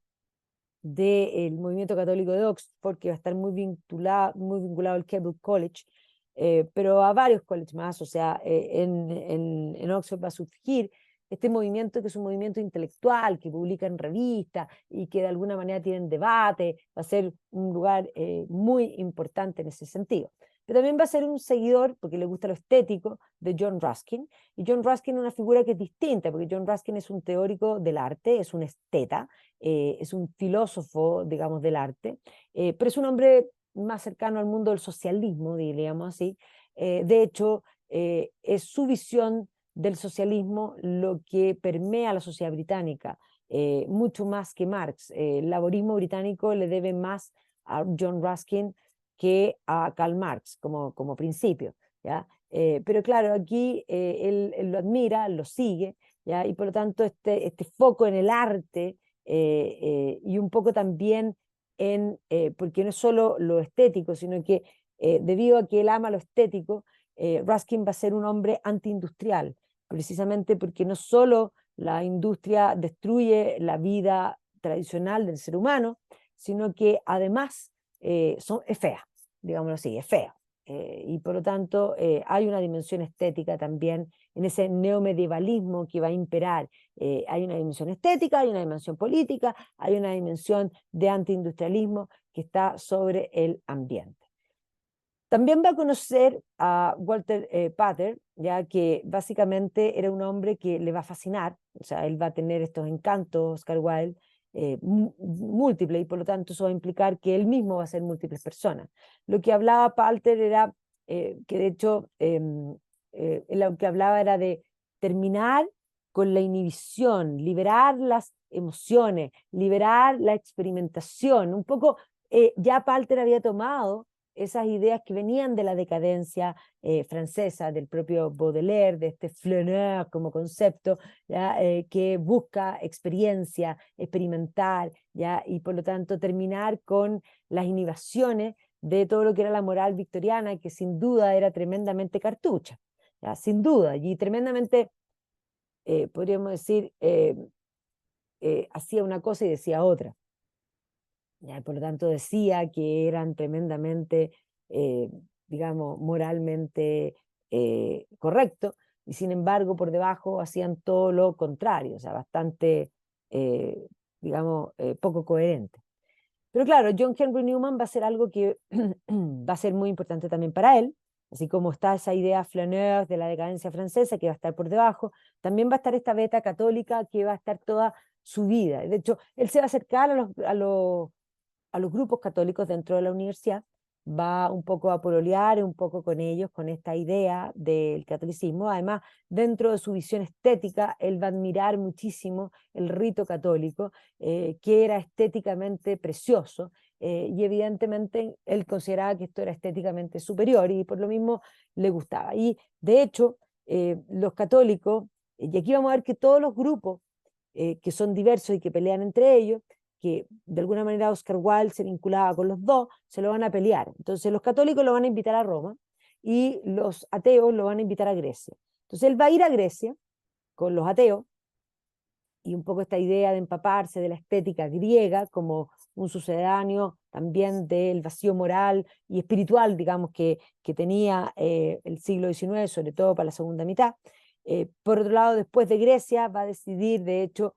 A: del movimiento católico de Oxford, que va a estar muy vinculado al Keble College, pero a varios colleges más. O sea, en Oxford va a surgir este movimiento que es un movimiento intelectual, que publica en revistas y que de alguna manera tienen debate, va a ser un lugar muy importante en ese sentido. Pero también va a ser un seguidor, porque le gusta lo estético, de John Ruskin. Y John Ruskin es una figura que es distinta, porque John Ruskin es un teórico del arte, es un esteta, es un filósofo, digamos, del arte, pero es un hombre más cercano al mundo del socialismo, diríamos así. De hecho, es su visión del socialismo lo que permea a la sociedad británica, mucho más que Marx. El laborismo británico le debe más a John Ruskin que a Karl Marx como principio, ¿ya? Pero claro, aquí él lo admira, lo sigue, ¿ya? Y por lo tanto este foco en el arte y un poco también porque no es solo lo estético, sino que debido a que él ama lo estético, Ruskin va a ser un hombre antiindustrial, precisamente porque no solo la industria destruye la vida tradicional del ser humano, sino que además es fea, digámoslo así, es fea. Y por lo tanto hay una dimensión estética también en ese neomedievalismo que va a imperar. Hay una dimensión estética, hay una dimensión política, hay una dimensión de antiindustrialismo que está sobre el ambiente. También va a conocer a Walter Pater, ya que básicamente era un hombre que le va a fascinar, o sea, él va a tener estos encantos, Oscar Wilde, múltiples, y por lo tanto eso va a implicar que él mismo va a ser múltiples personas. Lo que hablaba Pater era, que de hecho, lo que hablaba era de terminar con la inhibición, liberar las emociones, liberar la experimentación, un poco, ya Pater había tomado esas ideas que venían de la decadencia francesa, del propio Baudelaire, de este flâneur como concepto, ¿ya? Que busca experiencia, experimentar, ¿ya? Y por lo tanto terminar con las inhibiciones de todo lo que era la moral victoriana, que sin duda era tremendamente cartucha, ¿ya? Sin duda, y tremendamente, podríamos decir, hacía una cosa y decía otra. ¿Ya? Por lo tanto, decía que eran tremendamente, eh, digamos, moralmente correctos, y sin embargo, por debajo hacían todo lo contrario, o sea, bastante, digamos, poco coherente. Pero claro, John Henry Newman va a ser algo que va a ser muy importante también para él, así como está esa idea flaneur de la decadencia francesa que va a estar por debajo, también va a estar esta beta católica que va a estar toda su vida. De hecho, él se va a acercar a los grupos católicos dentro de la universidad, va un poco a pololear un poco con ellos, con esta idea del catolicismo. Además, dentro de su visión estética, él va a admirar muchísimo el rito católico, que era estéticamente precioso, y evidentemente él consideraba que esto era estéticamente superior y por lo mismo le gustaba. Y de hecho, los católicos, y aquí vamos a ver que todos los grupos que son diversos y que pelean entre ellos, que de alguna manera Oscar Wilde se vinculaba con los dos, se lo van a pelear. Entonces los católicos lo van a invitar a Roma y los ateos lo van a invitar a Grecia. Entonces él va a ir a Grecia con los ateos, y un poco esta idea de empaparse de la estética griega como un sucedáneo también del vacío moral y espiritual, digamos, que tenía el siglo XIX, sobre todo para la segunda mitad. Por otro lado, después de Grecia va a decidir, de hecho,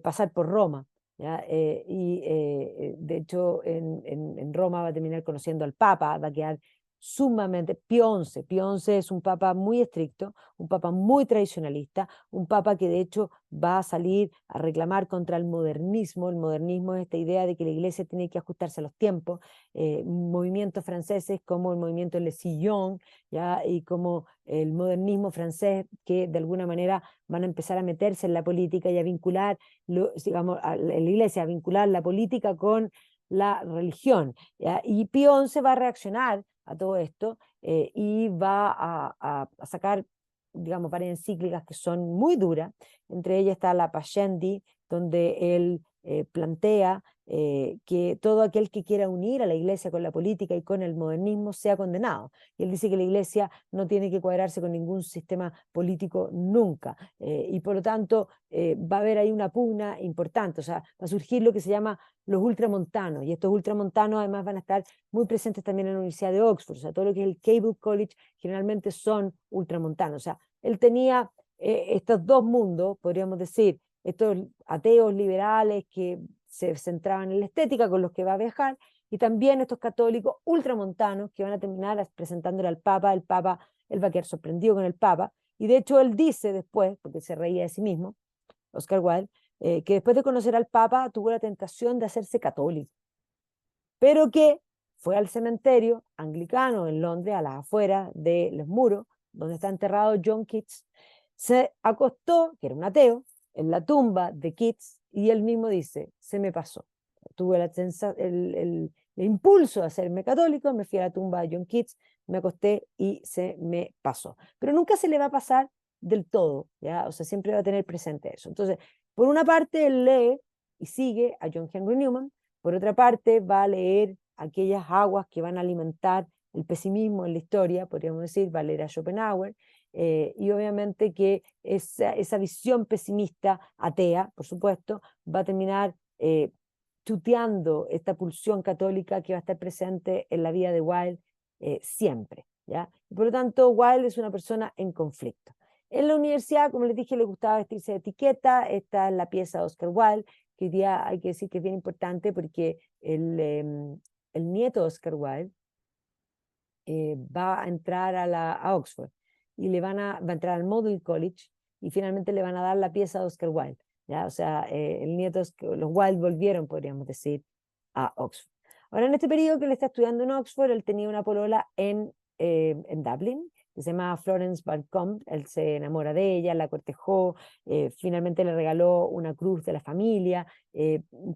A: pasar por Roma, ¿ya? De hecho, en Roma va a terminar conociendo al Papa, va a quedar sumamente. Pío XI. Pío XI es un papa muy estricto, un papa muy tradicionalista, un papa que de hecho va a salir a reclamar contra el modernismo. El modernismo es esta idea de que la iglesia tiene que ajustarse a los tiempos, movimientos franceses como el movimiento Le Sillon, ¿ya? Y como el modernismo francés, que de alguna manera van a empezar a meterse en la política y a vincular, digamos, a la iglesia, a vincular la política con la religión, ¿ya? Y Pío XI va a reaccionar a todo esto, y va a sacar, digamos, varias encíclicas que son muy duras. Entre ellas está la Pascendi, donde él plantea que todo aquel que quiera unir a la iglesia con la política y con el modernismo sea condenado. Y él dice que la iglesia no tiene que cuadrarse con ningún sistema político nunca, y por lo tanto va a haber ahí una pugna importante, o sea, va a surgir lo que se llama los ultramontanos, y estos ultramontanos además van a estar muy presentes también en la Universidad de Oxford, o sea, todo lo que es el Cable College generalmente son ultramontanos, o sea, él tenía estos dos mundos, podríamos decir, estos ateos liberales que se centraban en la estética con los que va a viajar, y también estos católicos ultramontanos que van a terminar presentándole al Papa. El Papa, él va a quedar sorprendido con el Papa, y de hecho él dice después, porque se reía de sí mismo, Oscar Wilde, que después de conocer al Papa tuvo la tentación de hacerse católico, pero que fue al cementerio anglicano en Londres, a las afueras de los muros, donde está enterrado John Keats, se acostó, que era un ateo, en la tumba de Keats, y él mismo dice, se me pasó. Tuve el impulso de hacerme católico, me fui a la tumba de John Keats, me acosté y se me pasó. Pero nunca se le va a pasar del todo, ¿ya? O sea, siempre va a tener presente eso. Entonces, por una parte, él lee y sigue a John Henry Newman, por otra parte, va a leer aquellas aguas que van a alimentar el pesimismo en la historia, podríamos decir, va a leer a Schopenhauer, y obviamente que esa visión pesimista, atea, por supuesto, va a terminar tuteando esta pulsión católica que va a estar presente en la vida de Wilde siempre, ¿ya? Y por lo tanto, Wilde es una persona en conflicto. En la universidad, como les dije, le gustaba vestirse de etiqueta. Esta es la pieza de Oscar Wilde, que hoy día hay que decir que es bien importante porque el nieto de Oscar Wilde va a entrar a Oxford y va a entrar al Model College y finalmente le van a dar la pieza a Oscar Wilde. ¿Ya? O sea, el nieto, los Wilde volvieron, podríamos decir, a Oxford. Ahora, en este periodo que él está estudiando en Oxford, él tenía una polola en Dublin, que se llama Florence Balcombe. Él se enamora de ella, la cortejó, finalmente le regaló una cruz de la familia,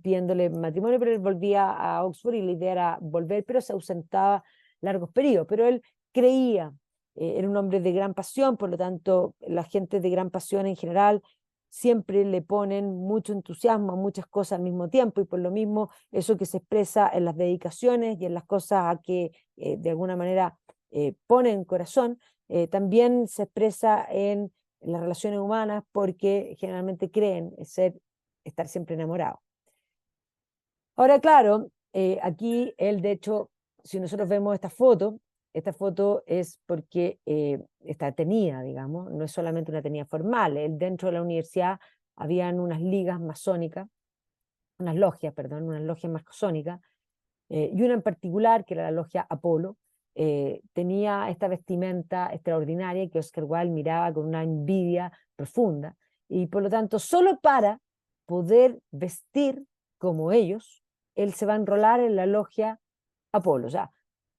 A: pidiéndole matrimonio, pero él volvía a Oxford y la idea era volver, pero se ausentaba largos periodos. Pero él creía, era un hombre de gran pasión, por lo tanto, la gente de gran pasión en general siempre le ponen mucho entusiasmo a muchas cosas al mismo tiempo, y por lo mismo eso que se expresa en las dedicaciones y en las cosas a que de alguna manera ponen corazón, también se expresa en las relaciones humanas, porque generalmente creen estar siempre enamorados. Ahora, claro, aquí él, de hecho, si nosotros vemos esta foto es porque está tenida, digamos, no es solamente una tenida formal. Él, dentro de la universidad habían unas ligas masónicas, unas logias, perdón, unas logias masónicas, y una en particular, que era la logia Apolo, tenía esta vestimenta extraordinaria que Oscar Wilde miraba con una envidia profunda, y por lo tanto, solo para poder vestir como ellos, él se va a enrolar en la logia Apolo. O sea,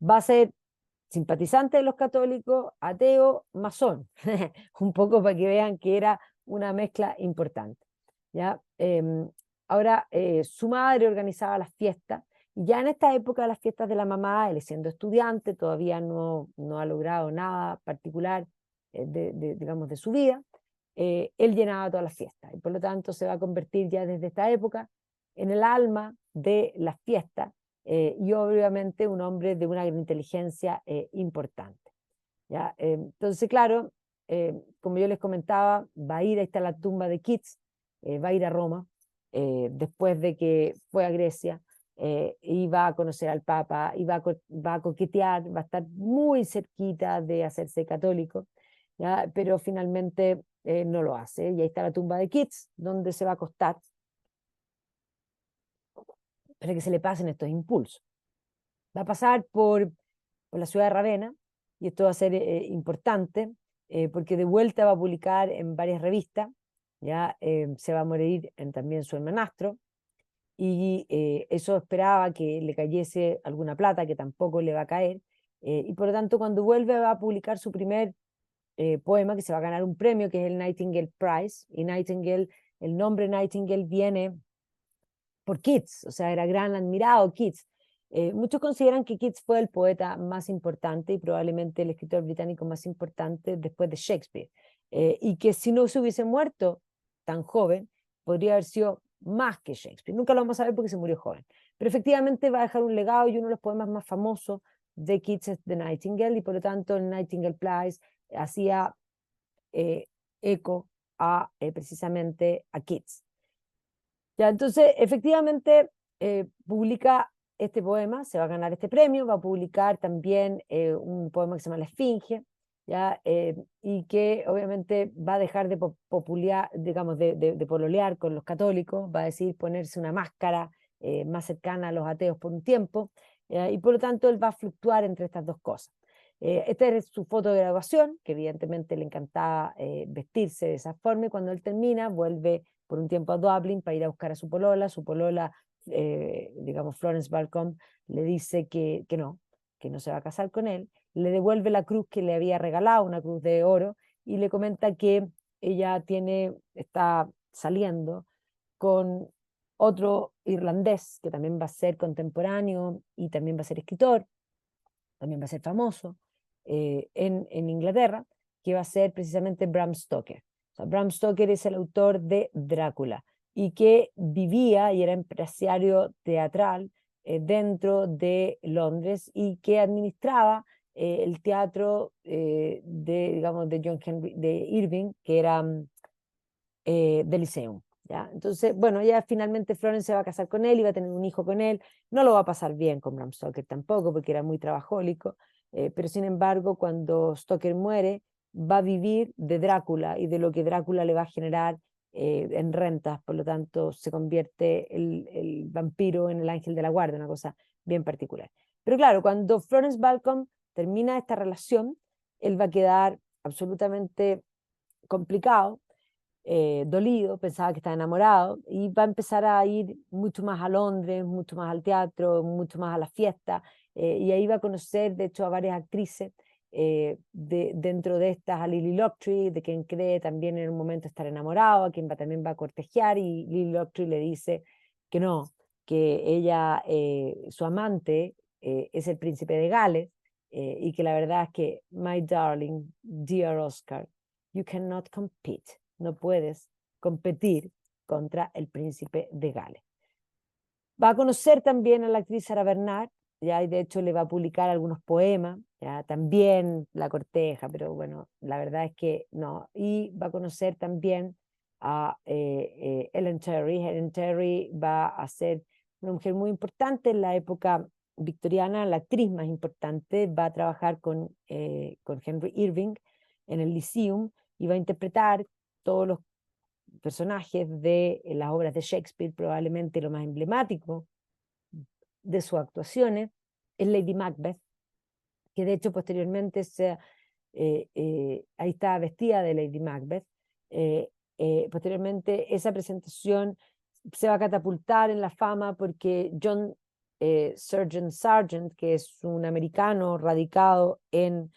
A: va a ser simpatizante de los católicos, ateo, masón, un poco para que vean que era una mezcla importante. ¿Ya? Ahora, su madre organizaba las fiestas, y ya en esta época, las fiestas de la mamá, él siendo estudiante, todavía no ha logrado nada particular, digamos, de su vida, él llenaba todas las fiestas, y por lo tanto se va a convertir ya desde esta época en el alma de las fiestas, y obviamente un hombre de una gran inteligencia importante. ¿Ya? Entonces, claro, como yo les comentaba, va a ir, ahí está la tumba de Keats, va a ir a Roma, después de que fue a Grecia, y va a conocer al Papa, y va a coquetear, va a estar muy cerquita de hacerse católico, ¿ya? Pero finalmente no lo hace, y ahí está la tumba de Keats, donde se va a acostar para que se le pasen estos impulsos. Va a pasar por la ciudad de Ravenna, y esto va a ser importante, porque de vuelta va a publicar en varias revistas. Ya se va a morir también su hermanastro, y eso esperaba que le cayese alguna plata, que tampoco le va a caer, y por lo tanto, cuando vuelve, va a publicar su primer poema, que se va a ganar un premio, que es el Nightingale Prize. Y Nightingale, el nombre Nightingale viene por Keats, o sea, era gran admirado Keats. Muchos consideran que Keats fue el poeta más importante y probablemente el escritor británico más importante después de Shakespeare, y que si no se hubiese muerto tan joven, podría haber sido más que Shakespeare. Nunca lo vamos a ver porque se murió joven, pero efectivamente va a dejar un legado, y uno de los poemas más famosos de Keats es The Nightingale, y por lo tanto el Nightingale Prize hacía eco precisamente a Keats. Ya, entonces, efectivamente, publica este poema, se va a ganar este premio, va a publicar también un poema que se llama La Esfinge, ¿ya? Y que obviamente va a dejar de digamos, de pololear con los católicos, va a decidir ponerse una máscara más cercana a los ateos por un tiempo, y por lo tanto él va a fluctuar entre estas dos cosas. Esta es su foto de graduación, que evidentemente le encantaba vestirse de esa forma, y cuando él termina, vuelve por un tiempo a Dublín para ir a buscar a su polola, digamos, Florence Balcombe, le dice que no se va a casar con él, le devuelve la cruz que le había regalado, una cruz de oro, y le comenta que ella está saliendo con otro irlandés, que también va a ser contemporáneo y también va a ser escritor, también va a ser famoso en Inglaterra, que va a ser precisamente Bram Stoker. O sea, Bram Stoker es el autor de Drácula, y que vivía y era empresario teatral dentro de Londres, y que administraba el teatro digamos, de John Henry, de Irving, que era del Lyceum. ¿Ya? Entonces, bueno, ya finalmente Florence se va a casar con él y va a tener un hijo con él. No lo va a pasar bien con Bram Stoker tampoco, porque era muy trabajólico, pero sin embargo, cuando Stoker muere, va a vivir de Drácula y de lo que Drácula le va a generar en rentas. Por lo tanto, se convierte el vampiro en el ángel de la guardia, una cosa bien particular. Pero claro, cuando Florence Balcombe termina esta relación, él va a quedar absolutamente complicado, dolido, pensaba que estaba enamorado, y va a empezar a ir mucho más a Londres, mucho más al teatro, mucho más a la fiesta, y ahí va a conocer, de hecho, a varias actrices, dentro de estas a Lily Loughtry, de quien cree también en un momento estar enamorado, a quien también va a cortejar, y Lily Loughtry le dice que no, que ella, su amante, es el príncipe de Gales, y que la verdad es que, my darling, dear Oscar, you cannot compete, no puedes competir contra el príncipe de Gales. Va a conocer también a la actriz Sarah Bernard, ya, y de hecho le va a publicar algunos poemas, ya, también la corteja, pero bueno, la verdad es que no. Y va a conocer también a Ellen Terry. Ellen Terry va a ser una mujer muy importante en la época victoriana, la actriz más importante, va a trabajar con Henry Irving en el Lyceum y va a interpretar todos los personajes de las obras de Shakespeare. Probablemente lo más emblemático de sus actuaciones es Lady Macbeth, que de hecho posteriormente ahí está vestida de Lady Macbeth. Posteriormente esa presentación se va a catapultar en la fama porque John Sargent, que es un americano radicado en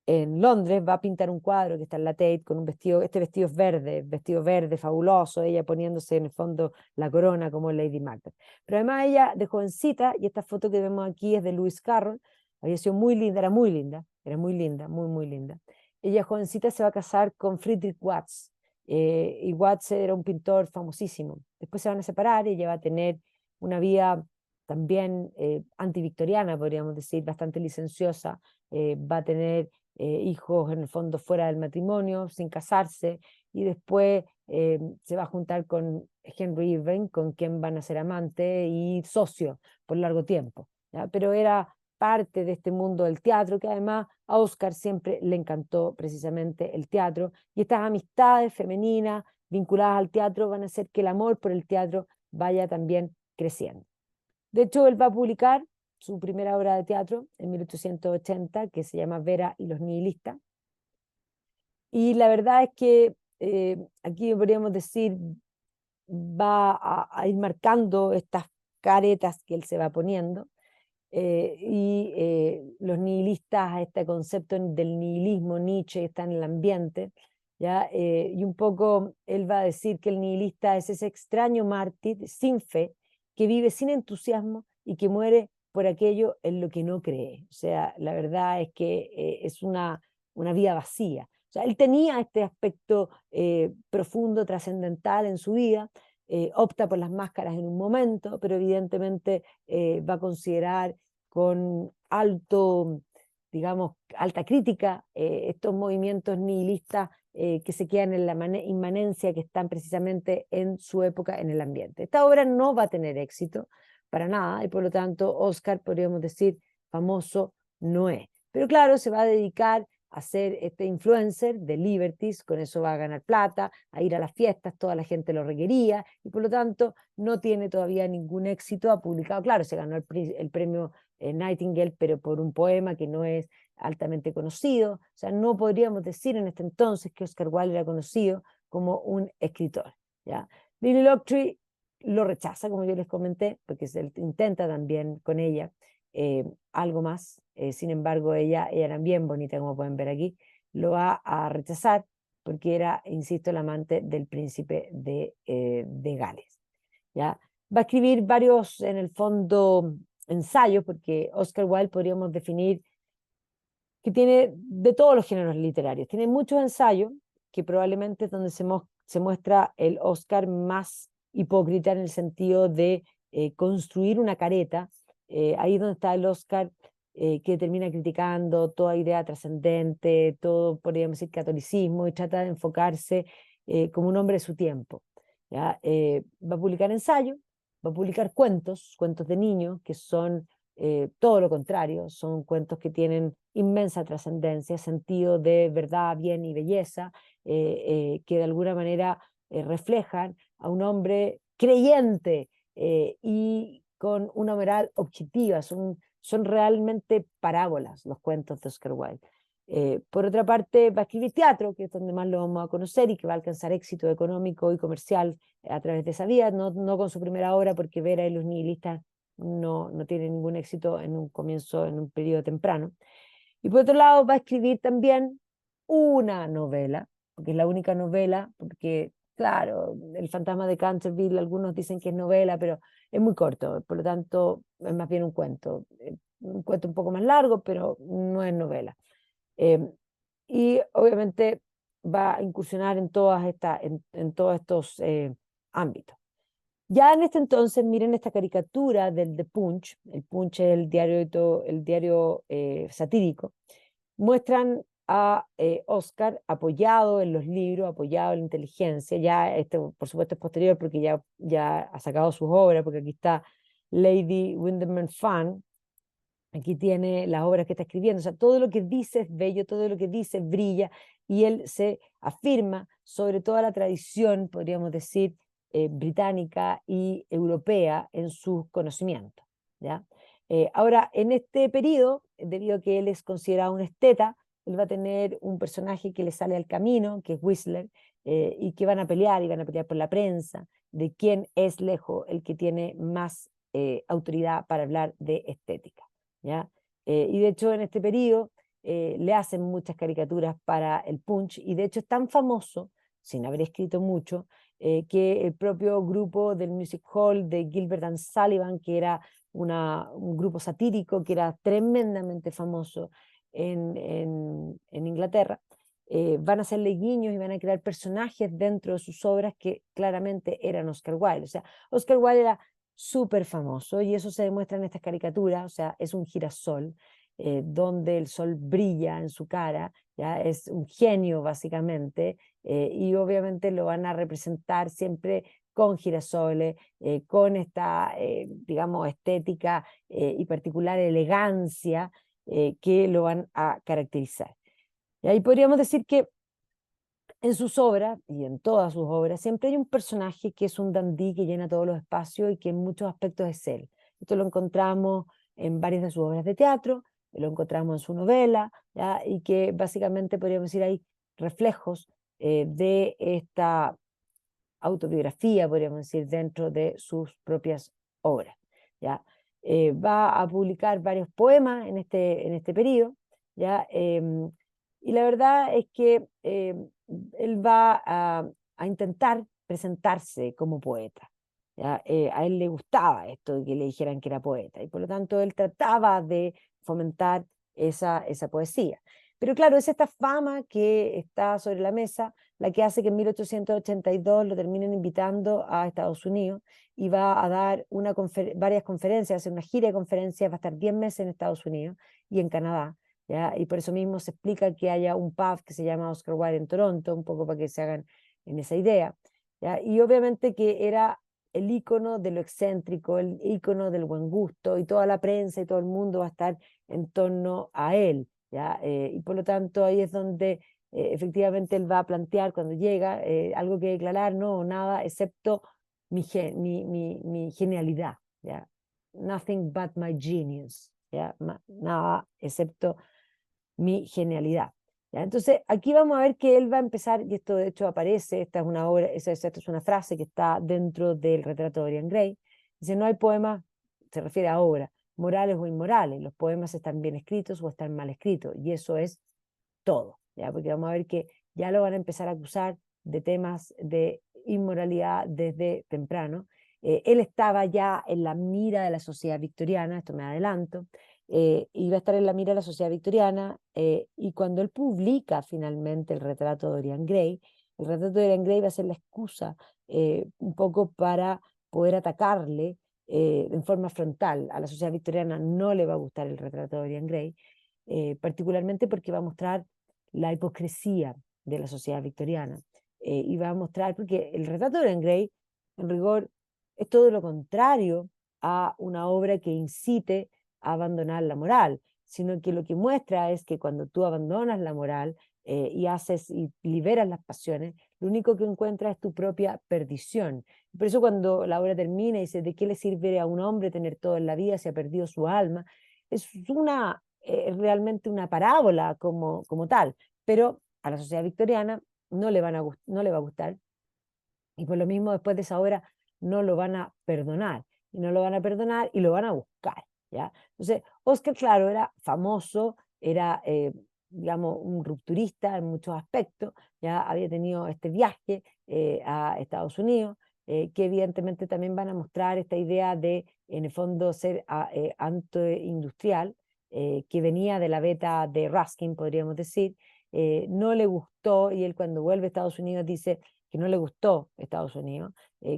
A: Londres, va a pintar un cuadro que está en la Tate con un vestido, este vestido verde fabuloso, ella poniéndose en el fondo la corona como Lady Macbeth. Pero además ella de jovencita, y esta foto que vemos aquí es de Lewis Carroll, había sido muy linda, era muy linda, muy linda. Ella jovencita se va a casar con Friedrich Watts, y Watts era un pintor famosísimo. Después se van a separar y ella va a tener una vida también antivictoriana, podríamos decir, bastante licenciosa, va a tener hijos en el fondo fuera del matrimonio, sin casarse, y después se va a juntar con Henry Irving, con quien van a ser amantes y socios por largo tiempo, ¿ya? Pero era parte de este mundo del teatro, que además a Oscar siempre le encantó precisamente el teatro, y estas amistades femeninas vinculadas al teatro van a hacer que el amor por el teatro vaya también creciendo. De hecho, él va a publicar su primera obra de teatro en 1880, que se llama Vera y los nihilistas. Y la verdad es que aquí podríamos decir, va a ir marcando estas caretas que él se va poniendo. Los nihilistas, este concepto del nihilismo, Nietzsche, está en el ambiente, ¿ya? Y un poco él va a decir que el nihilista es ese extraño mártir sin fe, que vive sin entusiasmo y que muere por aquello en lo que no cree. O sea, la verdad es que es una vida vacía. O sea, él tenía este aspecto profundo, trascendental en su vida, opta por las máscaras en un momento, pero evidentemente va a considerar con digamos, alta crítica estos movimientos nihilistas que se quedan en la inmanencia, que están precisamente en su época en el ambiente. Esta obra no va a tener éxito para nada, y por lo tanto Oscar, podríamos decir, famoso no es. Pero claro, se va a dedicar a ser este influencer de Liberties, con eso va a ganar plata, a ir a las fiestas, toda la gente lo requería, y por lo tanto no tiene todavía ningún éxito. Ha publicado, claro, se ganó el premio Nightingale, pero por un poema que no es altamente conocido. O sea, no podríamos decir en este entonces que Oscar Wilde era conocido como un escritor, ¿ya? Lily Loughtry lo rechaza, como yo les comenté, porque se intenta también con ella algo más. Sin embargo, ella era bien bonita, como pueden ver aquí, lo va a rechazar porque era, insisto, el amante del príncipe de Gales, ¿ya? Va a escribir varios, en el fondo, ensayos, porque Oscar Wilde podríamos definir que tiene de todos los géneros literarios. Tiene muchos ensayos, que probablemente es donde se muestra el Oscar más hipócrita, en el sentido de construir una careta. Ahí es donde está el Oscar que termina criticando toda idea trascendente, todo, podríamos decir, catolicismo, y trata de enfocarse como un hombre de su tiempo, ¿ya? Va a publicar ensayos, va a publicar cuentos de niños, que son todo lo contrario, son cuentos que tienen inmensa trascendencia, sentido de verdad, bien y belleza, que de alguna manera reflejan a un hombre creyente y con una moral objetiva. Son son realmente parábolas los cuentos de Oscar Wilde. Por otra parte, va a escribir teatro, que es donde más lo vamos a conocer y que va a alcanzar éxito económico y comercial a través de esa vía, no con su primera obra, porque Vera y los nihilistas no tienen ningún éxito en un comienzo, en un periodo temprano. Y por otro lado, va a escribir también una novela, porque es la única novela, porque, claro, El fantasma de Canterville, algunos dicen que es novela, pero es muy corto, por lo tanto, es más bien un cuento un poco más largo, pero no es novela. Y obviamente va a incursionar en en todos estos ámbitos. Ya en este entonces, miren esta caricatura del The Punch, el Punch es el diario satírico, muestran a Oscar apoyado en los libros, apoyado en la inteligencia, ya por supuesto es posterior porque ya ha sacado sus obras, porque aquí está Lady Windermere Fan, aquí tiene las obras que está escribiendo, o sea, todo lo que dice es bello, todo lo que dice brilla, y él se afirma sobre toda la tradición, podríamos decir, británica y europea en sus conocimientos, ¿ya? Ahora, en este periodo, debido a que él es considerado un esteta, él va a tener un personaje que le sale al camino, que es Whistler, y que van a pelear, y van a pelear por la prensa, de quién es lejos el que tiene más autoridad para hablar de estética. ¿Ya? Y de hecho en este periodo le hacen muchas caricaturas para el Punch y de hecho es tan famoso, sin haber escrito mucho, que el propio grupo del Music Hall de Gilbert and Sullivan, que era un grupo satírico que era tremendamente famoso en Inglaterra, van a hacerle guiños y van a crear personajes dentro de sus obras que claramente eran Oscar Wilde. O sea, Oscar Wilde era súper famoso y eso se demuestra en estas caricaturas, o sea, es un girasol donde el sol brilla en su cara, ¿ya? Es un genio básicamente y obviamente lo van a representar siempre con girasoles, con esta, digamos, estética y particular elegancia que lo van a caracterizar. Y ahí podríamos decir que en sus obras, y en todas sus obras, siempre hay un personaje que es un dandí que llena todos los espacios y que en muchos aspectos es él. Esto lo encontramos en varias de sus obras de teatro, lo encontramos en su novela, ¿ya? Y que básicamente podríamos decir hay reflejos de esta autobiografía, podríamos decir, dentro de sus propias obras, ¿ya? Va a publicar varios poemas en este periodo, ¿ya? Y la verdad es que él va a intentar presentarse como poeta, ¿ya? A él le gustaba esto de que le dijeran que era poeta y por lo tanto él trataba de fomentar esa poesía. Pero claro, es esta fama que está sobre la mesa la que hace que en 1882 lo terminen invitando a Estados Unidos y va a dar varias conferencias, hace una gira de conferencias, va a estar 10 meses en Estados Unidos y en Canadá, ¿ya? Y por eso mismo se explica que haya un pub que se llama Oscar Wilde en Toronto, un poco para que se hagan en esa idea, ¿ya? Y obviamente que era el ícono de lo excéntrico, el ícono del buen gusto, y toda la prensa y todo el mundo va a estar en torno a él, ¿ya? Y por lo tanto ahí es donde efectivamente él va a plantear cuando llega algo que declarar, no, nada, excepto mi genialidad, ¿ya? Nothing but my genius, ¿ya? Nada excepto mi genialidad. ¿Ya? Entonces, aquí vamos a ver que él va a empezar, y esto de hecho aparece, esta es una obra, esta es una frase que está dentro del retrato de Dorian Gray. Dice, no hay poemas, se refiere a obras, morales o inmorales, los poemas están bien escritos o están mal escritos, y eso es todo, ¿ya? Porque vamos a ver que ya lo van a empezar a acusar de temas de inmoralidad desde temprano. Él estaba ya en la mira de la sociedad victoriana, esto me adelanto, iba a estar en la mira de la sociedad victoriana y cuando él publica finalmente el retrato de Dorian Gray, el retrato de Dorian Gray va a ser la excusa un poco para poder atacarle en forma frontal. A la sociedad victoriana no le va a gustar el retrato de Dorian Gray, particularmente porque va a mostrar la hipocresía de la sociedad victoriana y va a mostrar, porque el retrato de Dorian Gray, en rigor, es todo lo contrario a una obra que incite a abandonar la moral, sino que lo que muestra es que cuando tú abandonas la moral y haces y liberas las pasiones, lo único que encuentras es tu propia perdición. Por eso cuando la obra termina y dice, ¿de qué le sirve a un hombre tener todo en la vida si ha perdido su alma? realmente una parábola como tal, pero a la sociedad victoriana no le va a gustar, y por lo mismo después de esa obra no lo van a perdonar, y no lo van a perdonar y lo van a buscar, ¿ya? Entonces, Oscar, claro, era famoso, era, digamos, un rupturista en muchos aspectos, ya había tenido este viaje a Estados Unidos, que evidentemente también van a mostrar esta idea de, en el fondo, ser anti-industrial, que venía de la beta de Ruskin, podríamos decir. No le gustó, y él cuando vuelve a Estados Unidos dice que no le gustó Estados Unidos,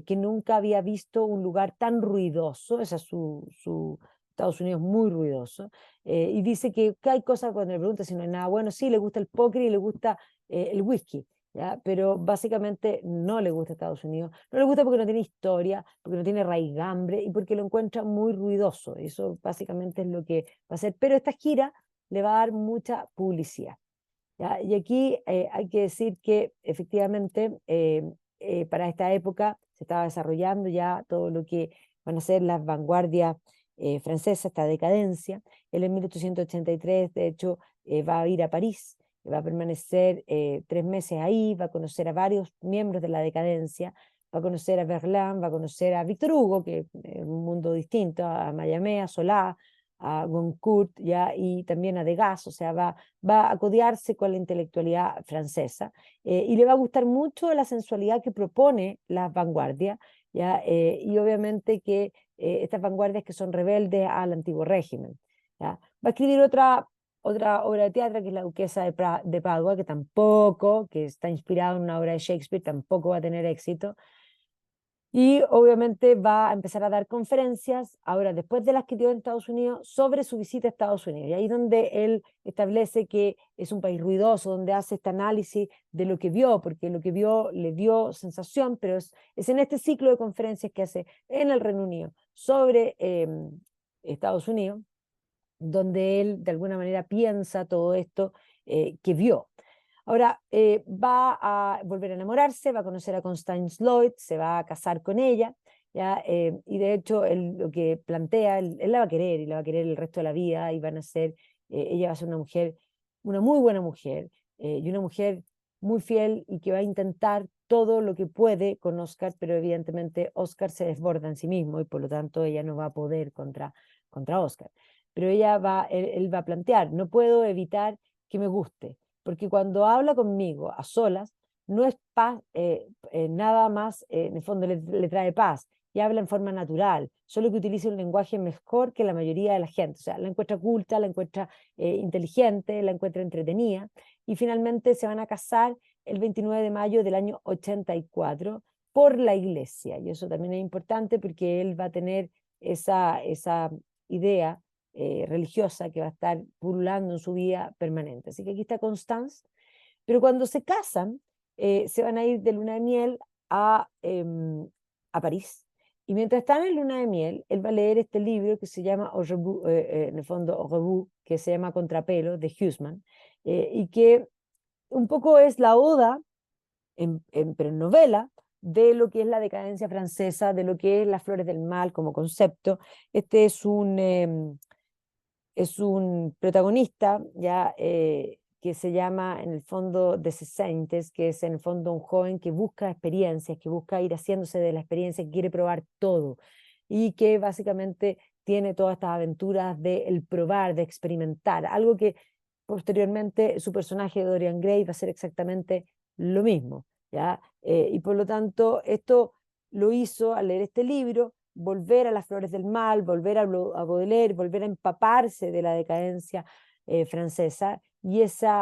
A: que nunca había visto un lugar tan ruidoso, esa es su Estados Unidos muy ruidoso, y dice que hay cosas, cuando le pregunta si no hay nada bueno, sí, le gusta el póker y le gusta el whisky, ¿ya? Pero básicamente no le gusta Estados Unidos, no le gusta porque no tiene historia, porque no tiene raigambre y porque lo encuentra muy ruidoso, eso básicamente es lo que va a hacer, pero esta gira le va a dar mucha publicidad. ¿Ya? Y aquí hay que decir que efectivamente para esta época se estaba desarrollando ya todo lo que van a ser las vanguardias francesas, esta decadencia. Él en 1883, de hecho, va a ir a París, va a permanecer 3 meses ahí, va a conocer a varios miembros de la decadencia, va a conocer a Verlaine, va a conocer a Victor Hugo, que es un mundo distinto, a Mallarmé, a Solá, a Goncourt, ¿ya? Y también a Degas, o sea, va a codearse con la intelectualidad francesa, y le va a gustar mucho la sensualidad que propone las vanguardias, ¿ya? Y obviamente que estas vanguardias que son rebeldes al antiguo régimen, ¿ya? Va a escribir otra obra de teatro que es La Duquesa de Padua, que tampoco, que está inspirada en una obra de Shakespeare, tampoco va a tener éxito. Y obviamente va a empezar a dar conferencias, ahora después de las que dio en Estados Unidos, sobre su visita a Estados Unidos. Y ahí donde él establece que es un país ruidoso, donde hace este análisis de lo que vio, porque lo que vio le dio sensación, pero es en este ciclo de conferencias que hace en el Reino Unido sobre Estados Unidos, donde él de alguna manera piensa todo esto que vio. Ahora, va a volver a enamorarse, va a conocer a Constance Lloyd, se va a casar con ella, ¿ya? Y de hecho él lo que plantea, él la va a querer y la va a querer el resto de la vida y van a ser, ella va a ser una mujer, una muy buena mujer y una mujer muy fiel y que va a intentar todo lo que puede con Oscar, pero evidentemente Oscar se desborda en sí mismo y por lo tanto ella no va a poder contra Oscar. Pero él va a plantear, no puedo evitar que me guste, porque cuando habla conmigo a solas, no es paz, nada más, en el fondo le trae paz, y habla en forma natural, solo que utiliza un lenguaje mejor que la mayoría de la gente, o sea, la encuentra culta, la encuentra inteligente, la encuentra entretenida, y finalmente se van a casar el 29 de mayo del año 84 por la iglesia, y eso también es importante porque él va a tener esa idea religiosa que va a estar pululando en su vida permanente. Así que aquí está Constance, pero cuando se casan, se van a ir de luna de miel a París. Y mientras están en luna de miel, él va a leer este libro que se llama, en el fondo, Au Rebout, que se llama Contrapelo, de Huysmans, y que un poco es la oda pero en novela, de lo que es la decadencia francesa, de lo que es las flores del mal como concepto. Este es un protagonista ya que se llama en el fondo de Sesentes, que es en el fondo un joven que busca experiencias, que busca ir haciéndose de la experiencia, que quiere probar todo y que básicamente tiene todas estas aventuras de el probar, de experimentar, algo que posteriormente su personaje Dorian Gray va a ser exactamente lo mismo, ¿ya? Y por lo tanto esto lo hizo al leer este libro, volver a las flores del mal, volver a Baudelaire, volver a empaparse de la decadencia francesa, y ese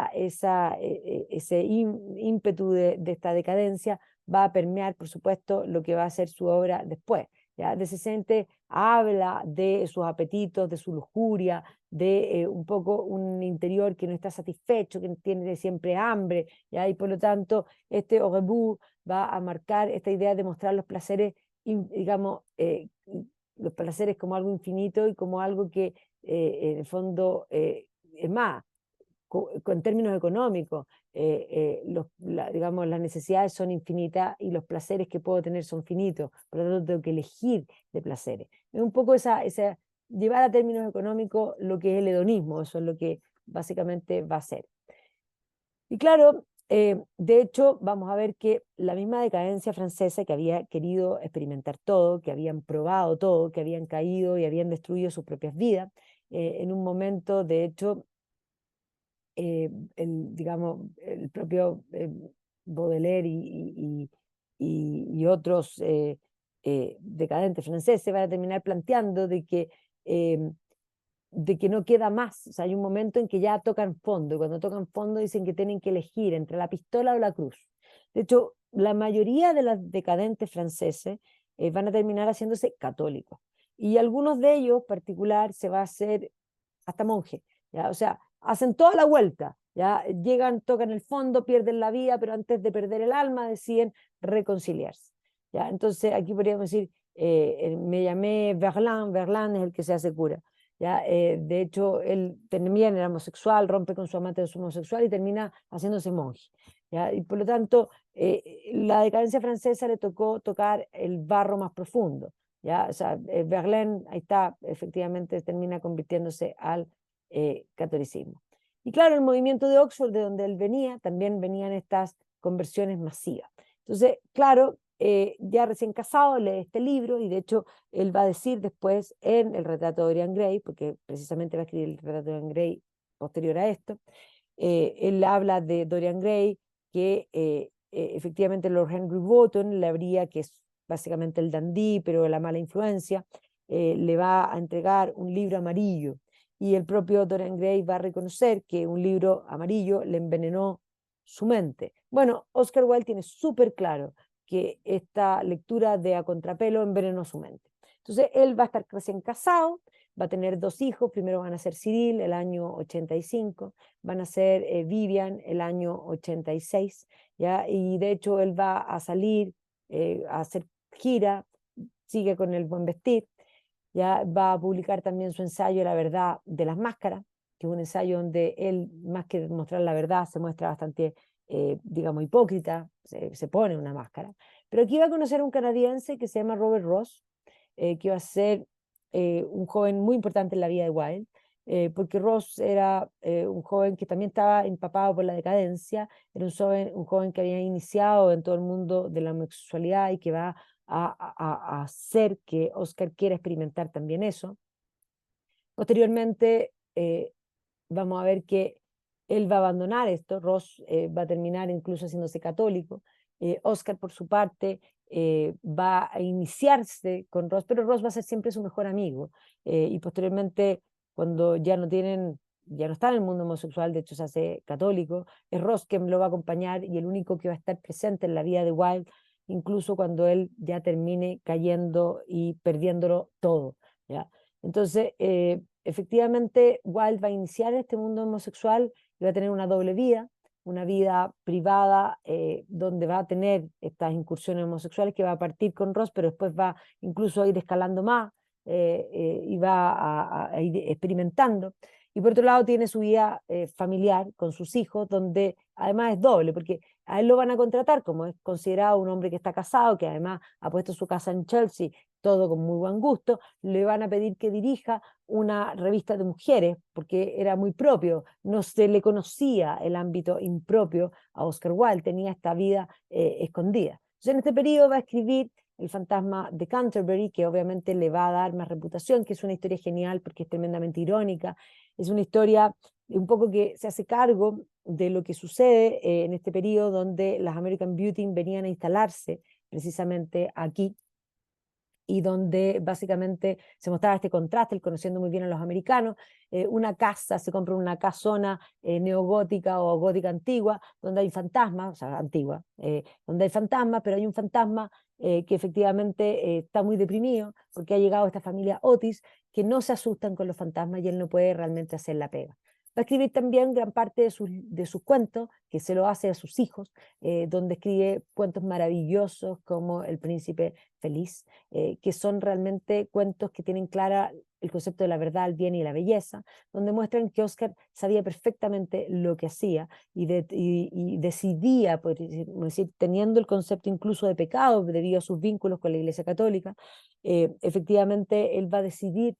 A: ímpetu de esta decadencia va a permear, por supuesto, lo que va a ser su obra después. ¿Ya? De Cesente habla de sus apetitos, de su lujuria, de un poco un interior que no está satisfecho, que tiene siempre hambre, ¿ya? Y por lo tanto, este Au Revoir va a marcar esta idea de mostrar los placeres, digamos, los placeres como algo infinito y como algo que en el fondo es más, en términos económicos, digamos, las necesidades son infinitas y los placeres que puedo tener son finitos, por lo tanto tengo que elegir de placeres. Es un poco esa llevar a términos económicos lo que es el hedonismo. Eso es lo que básicamente va a ser. Y claro, de hecho, vamos a ver que la misma decadencia francesa, que había querido experimentar todo, que habían probado todo, que habían caído y habían destruido sus propias vidas, en un momento, de hecho, digamos, el propio Baudelaire y otros decadentes franceses van a terminar planteando de que no queda más. O sea, hay un momento en que ya tocan fondo, y cuando tocan fondo dicen que tienen que elegir entre la pistola o la cruz. De hecho, la mayoría de los decadentes franceses van a terminar haciéndose católicos. Y algunos de ellos, particular, se va a hacer hasta monje, ¿ya? O sea, hacen toda la vuelta, ¿ya? Llegan, tocan el fondo, pierden la vida, pero antes de perder el alma deciden reconciliarse, ¿ya? Entonces, aquí podríamos decir, me llamé Verlaine, Verlaine es el que se hace cura. ¿Ya? De hecho, él también era homosexual, rompe con su amante homosexual y termina haciéndose monje. ¿Ya? Y por lo tanto, la decadencia francesa le tocó tocar el barro más profundo. ¿Ya? O sea, Verlaine, ahí está, efectivamente termina convirtiéndose al catolicismo. Y claro, el movimiento de Oxford, de donde él venía, también venían estas conversiones masivas. Entonces, claro, ya recién casado, lee este libro y de hecho él va a decir después en el retrato de Dorian Gray, porque precisamente va a escribir el retrato de Dorian Gray posterior a esto, él habla de Dorian Gray, que efectivamente Lord Henry Wotton le habría, que es básicamente el dandy, pero la mala influencia, le va a entregar un libro amarillo. Y el propio Dorian Gray va a reconocer que un libro amarillo le envenenó su mente. Bueno, Oscar Wilde tiene súper claro que esta lectura de A Contrapelo envenenó su mente. Entonces, él va a estar recién casado, va a tener dos hijos, primero van a ser Cyril el año 85, van a ser Vivian el año 86, ¿ya? Y de hecho él va a salir a hacer gira, sigue con el buen vestir, ya va a publicar también su ensayo La verdad de las máscaras, que es un ensayo donde él, más que mostrar la verdad, se muestra bastante, digamos, hipócrita, se pone una máscara. Pero aquí va a conocer a un canadiense que se llama Robert Ross, que va a ser un joven muy importante en la vida de Wilde, porque Ross era un joven que también estaba empapado por la decadencia, era un joven que había iniciado en todo el mundo de la homosexualidad y que va a hacer que Oscar quiera experimentar también eso. Posteriormente, vamos a ver que él va a abandonar esto, Ross va a terminar incluso haciéndose católico, Oscar por su parte va a iniciarse con Ross, pero Ross va a ser siempre su mejor amigo, y posteriormente cuando ya no está en el mundo homosexual, de hecho se hace católico, es Ross quien lo va a acompañar y el único que va a estar presente en la vida de Wilde, incluso cuando él ya termine cayendo y perdiéndolo todo, ¿ya? Entonces, efectivamente, Wilde va a iniciar este mundo homosexual y va a tener una doble vida, una vida privada donde va a tener estas incursiones homosexuales que va a partir con Ross, pero después va incluso a ir escalando más y va a ir experimentando. Y por otro lado tiene su vida familiar con sus hijos, donde además es doble, porque a él lo van a contratar como es considerado un hombre que está casado, que además ha puesto su casa en Chelsea, todo con muy buen gusto, le van a pedir que dirija una revista de mujeres, porque era muy propio, no se le conocía el ámbito impropio a Oscar Wilde, tenía esta vida escondida. Entonces en este periodo va a escribir El fantasma de Canterbury, que obviamente le va a dar más reputación, que es una historia genial porque es tremendamente irónica, es una historia un poco que se hace cargo de lo que sucede en este periodo donde las American Beauty venían a instalarse precisamente aquí y donde básicamente se mostraba este contraste, el conociendo muy bien a los americanos, una casa, se compra una casona neogótica o gótica antigua, donde hay fantasmas, o sea, antigua, donde hay fantasmas, pero hay un fantasma que efectivamente está muy deprimido porque ha llegado esta familia Otis, que no se asustan con los fantasmas y él no puede realmente hacer la pega. Va a escribir también gran parte de sus cuentos, que se lo hace a sus hijos, donde escribe cuentos maravillosos como El Príncipe Feliz, que son realmente cuentos que tienen clara el concepto de la verdad, el bien y la belleza, donde muestran que Oscar sabía perfectamente lo que hacía y decidía, por decir, teniendo el concepto incluso de pecado debido a sus vínculos con la Iglesia Católica, efectivamente él va a decidir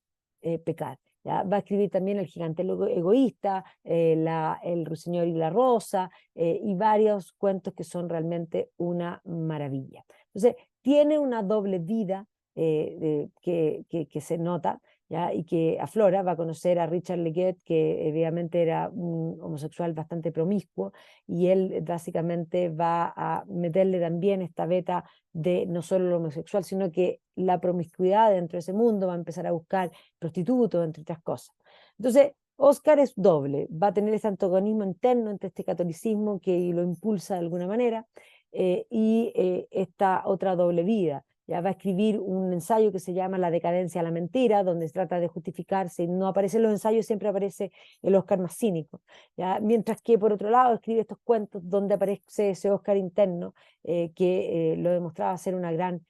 A: pecar. ¿Ya? Va a escribir también El gigante egoísta, El ruiseñor y la rosa, y varios cuentos que son realmente una maravilla. Entonces, tiene una doble vida que se nota, ¿ya? Y que aflora. Va a conocer a Richard Leggett, que obviamente era un homosexual bastante promiscuo, y él básicamente va a meterle también esta beta de no solo lo homosexual, sino que la promiscuidad dentro de ese mundo. Va a empezar a buscar prostitutos, entre otras cosas. Entonces, Oscar es doble, va a tener ese antagonismo interno entre este catolicismo que lo impulsa de alguna manera, y esta otra doble vida. Ya va a escribir un ensayo que se llama La decadencia a la mentira, donde se trata de justificarse, y no aparece en los ensayos, siempre aparece el Oscar más cínico. ¿Ya? Mientras que, por otro lado, escribe estos cuentos donde aparece ese Oscar interno, que lo demostraba ser una gran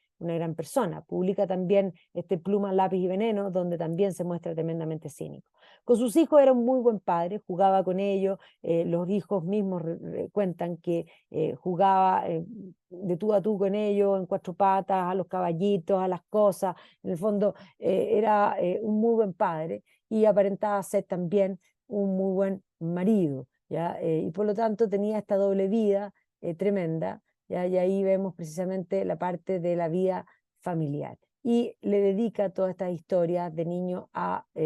A: persona. Publica también este Pluma, lápiz y veneno, donde también se muestra tremendamente cínico. Con sus hijos era un muy buen padre, jugaba con ellos. Los hijos mismos cuentan que jugaba de tú a tú con ellos, en cuatro patas, a los caballitos, a las cosas. En el fondo era un muy buen padre, y aparentaba ser también un muy buen marido, ¿ya? Y por lo tanto tenía esta doble vida tremenda, ¿ya? Y ahí vemos precisamente la parte de la vida familiar. Y le dedica todas estas historias de niño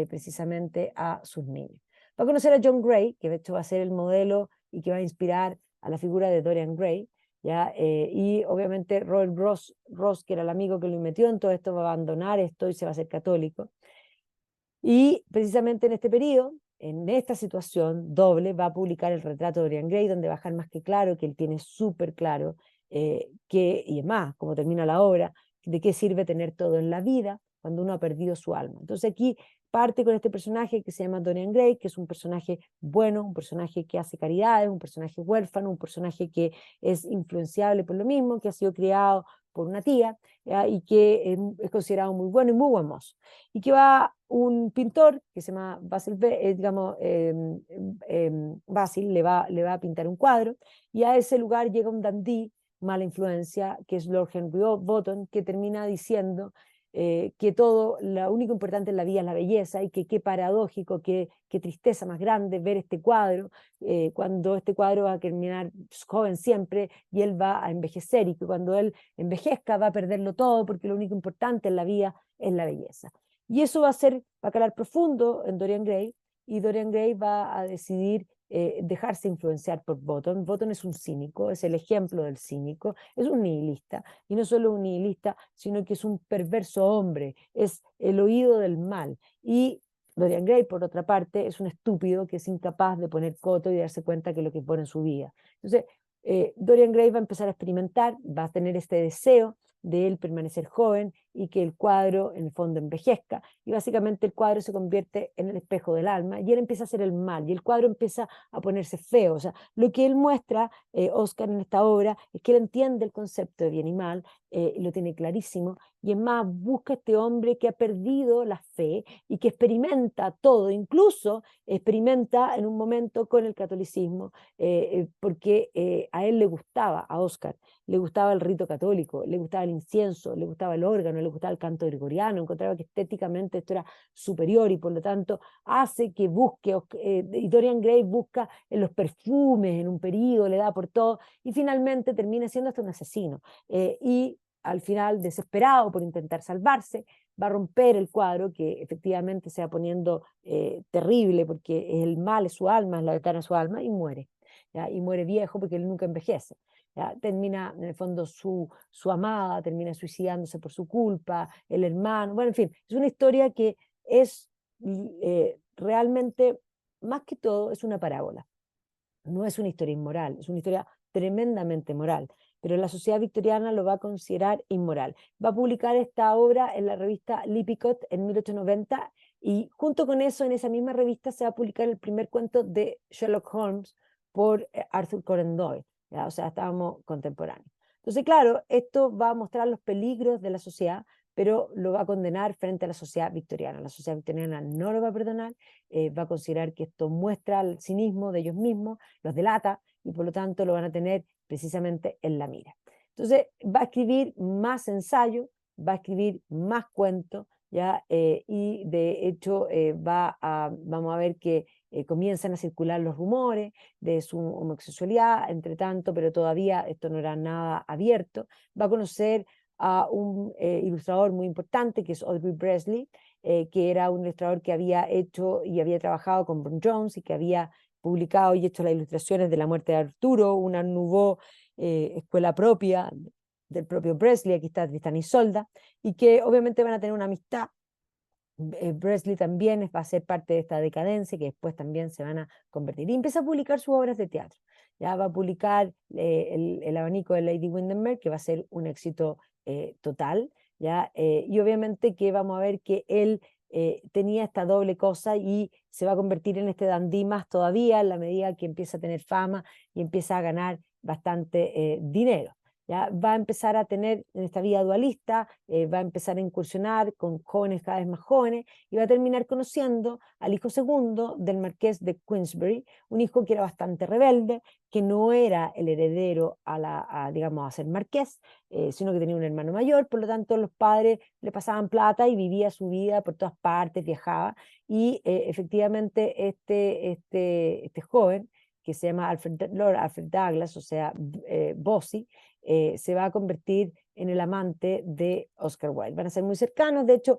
A: precisamente a sus niños. Va a conocer a John Gray, que de hecho va a ser el modelo y que va a inspirar a la figura de Dorian Gray, ¿ya? Y obviamente Robert Ross, que era el amigo que lo metió en todo esto, va a abandonar esto y se va a hacer católico. Y precisamente en este periodo, en esta situación doble, va a publicar El retrato de Dorian Gray, donde va a dejar más que claro que él tiene súper claro y es más, como termina la obra, de qué sirve tener todo en la vida cuando uno ha perdido su alma. Entonces aquí parte con este personaje que se llama Dorian Gray, que es un personaje bueno, un personaje que hace caridades, un personaje huérfano, un personaje que es influenciable por lo mismo, que ha sido criado por una tía, y que es considerado muy bueno y muy buen mozo. Y que va un pintor que se llama Basil, Basil le va a pintar un cuadro, y a ese lugar llega un dandí, mala influencia, que es Lord Henry Wotton, que termina diciendo que todo, lo único importante en la vida es la belleza, y que qué paradójico, qué tristeza más grande ver este cuadro, cuando este cuadro va a terminar joven siempre y él va a envejecer, y que cuando él envejezca va a perderlo todo, porque lo único importante en la vida es la belleza. Y eso va a calar profundo en Dorian Gray, y Dorian Gray va a decidir dejarse influenciar por Wotton. Wotton es un cínico, es el ejemplo del cínico, es un nihilista, y no solo un nihilista, sino que es un perverso hombre, es el oído del mal. Y Dorian Gray, por otra parte, es un estúpido que es incapaz de poner coto y darse cuenta que lo que pone en su vida. Entonces, Dorian Gray va a empezar a experimentar, va a tener este deseo de él permanecer joven y que el cuadro en el fondo envejezca, y básicamente el cuadro se convierte en el espejo del alma, y él empieza a hacer el mal y el cuadro empieza a ponerse feo. O sea, lo que él muestra, Oscar, en esta obra, es que él entiende el concepto de bien y mal, y lo tiene clarísimo, y es más, busca este hombre que ha perdido la fe y que experimenta todo, incluso experimenta en un momento con el catolicismo, porque a él le gustaba, a Oscar, le gustaba el rito católico, le gustaba el incienso, le gustaba el órgano, le gustaba el canto gregoriano, encontraba que estéticamente esto era superior, y por lo tanto hace que busque, y Dorian Gray busca en los perfumes, en un periodo, le da por todo, y finalmente termina siendo hasta un asesino. Y al final, desesperado por intentar salvarse, va a romper el cuadro, que efectivamente se va poniendo terrible, porque el mal es su alma, es la ventana de su alma, y muere. ¿Ya? Y muere viejo porque él nunca envejece. ¿Ya? Termina, en el fondo, su amada termina suicidándose por su culpa, el hermano, bueno, en fin, es una historia que es realmente, más que todo, es una parábola. No es una historia inmoral, es una historia tremendamente moral, pero la sociedad victoriana lo va a considerar inmoral. Va a publicar esta obra en la revista Lippincott en 1890, y junto con eso, en esa misma revista, se va a publicar el primer cuento de Sherlock Holmes por Arthur Conan Doyle. ¿Ya? O sea, estábamos contemporáneos. Entonces, claro, esto va a mostrar los peligros de la sociedad, pero lo va a condenar frente a la sociedad victoriana. La sociedad victoriana no lo va a perdonar, va a considerar que esto muestra el cinismo de ellos mismos, los delata, y por lo tanto lo van a tener precisamente en la mira. Entonces va a escribir más ensayo, va a escribir más cuentos, ¿ya? Y de hecho vamos a ver que comienzan a circular los rumores de su homosexualidad, entre tanto, pero todavía esto no era nada abierto. Va a conocer a un ilustrador muy importante que es Audrey Bresley, que era un ilustrador que había hecho y había trabajado con Burne Jones y que había publicado y hecho las ilustraciones de La muerte de Arturo, una nouveau escuela propia del propio Bresley. Aquí está Tristán y Isolda, y que obviamente van a tener una amistad. Bresley también va a ser parte de esta decadencia que después también se van a convertir. Y empieza a publicar sus obras de teatro. Ya va a publicar el abanico de Lady Windermere, que va a ser un éxito total. ¿Ya? Y obviamente que vamos a ver que él tenía esta doble cosa y se va a convertir en este dandy más todavía en la medida que empieza a tener fama y empieza a ganar bastante dinero. ¿Ya? Va a empezar a tener en esta vida dualista, va a empezar a incursionar con jóvenes cada vez más jóvenes y va a terminar conociendo al hijo segundo del marqués de Queensberry, un hijo que era bastante rebelde, que no era el heredero digamos, a ser marqués, sino que tenía un hermano mayor. Por lo tanto los padres le pasaban plata y vivía su vida por todas partes, viajaba, y efectivamente este joven, que se llama Lord Alfred Douglas, o sea, Bossy, se va a convertir en el amante de Oscar Wilde. Van a ser muy cercanos. De hecho,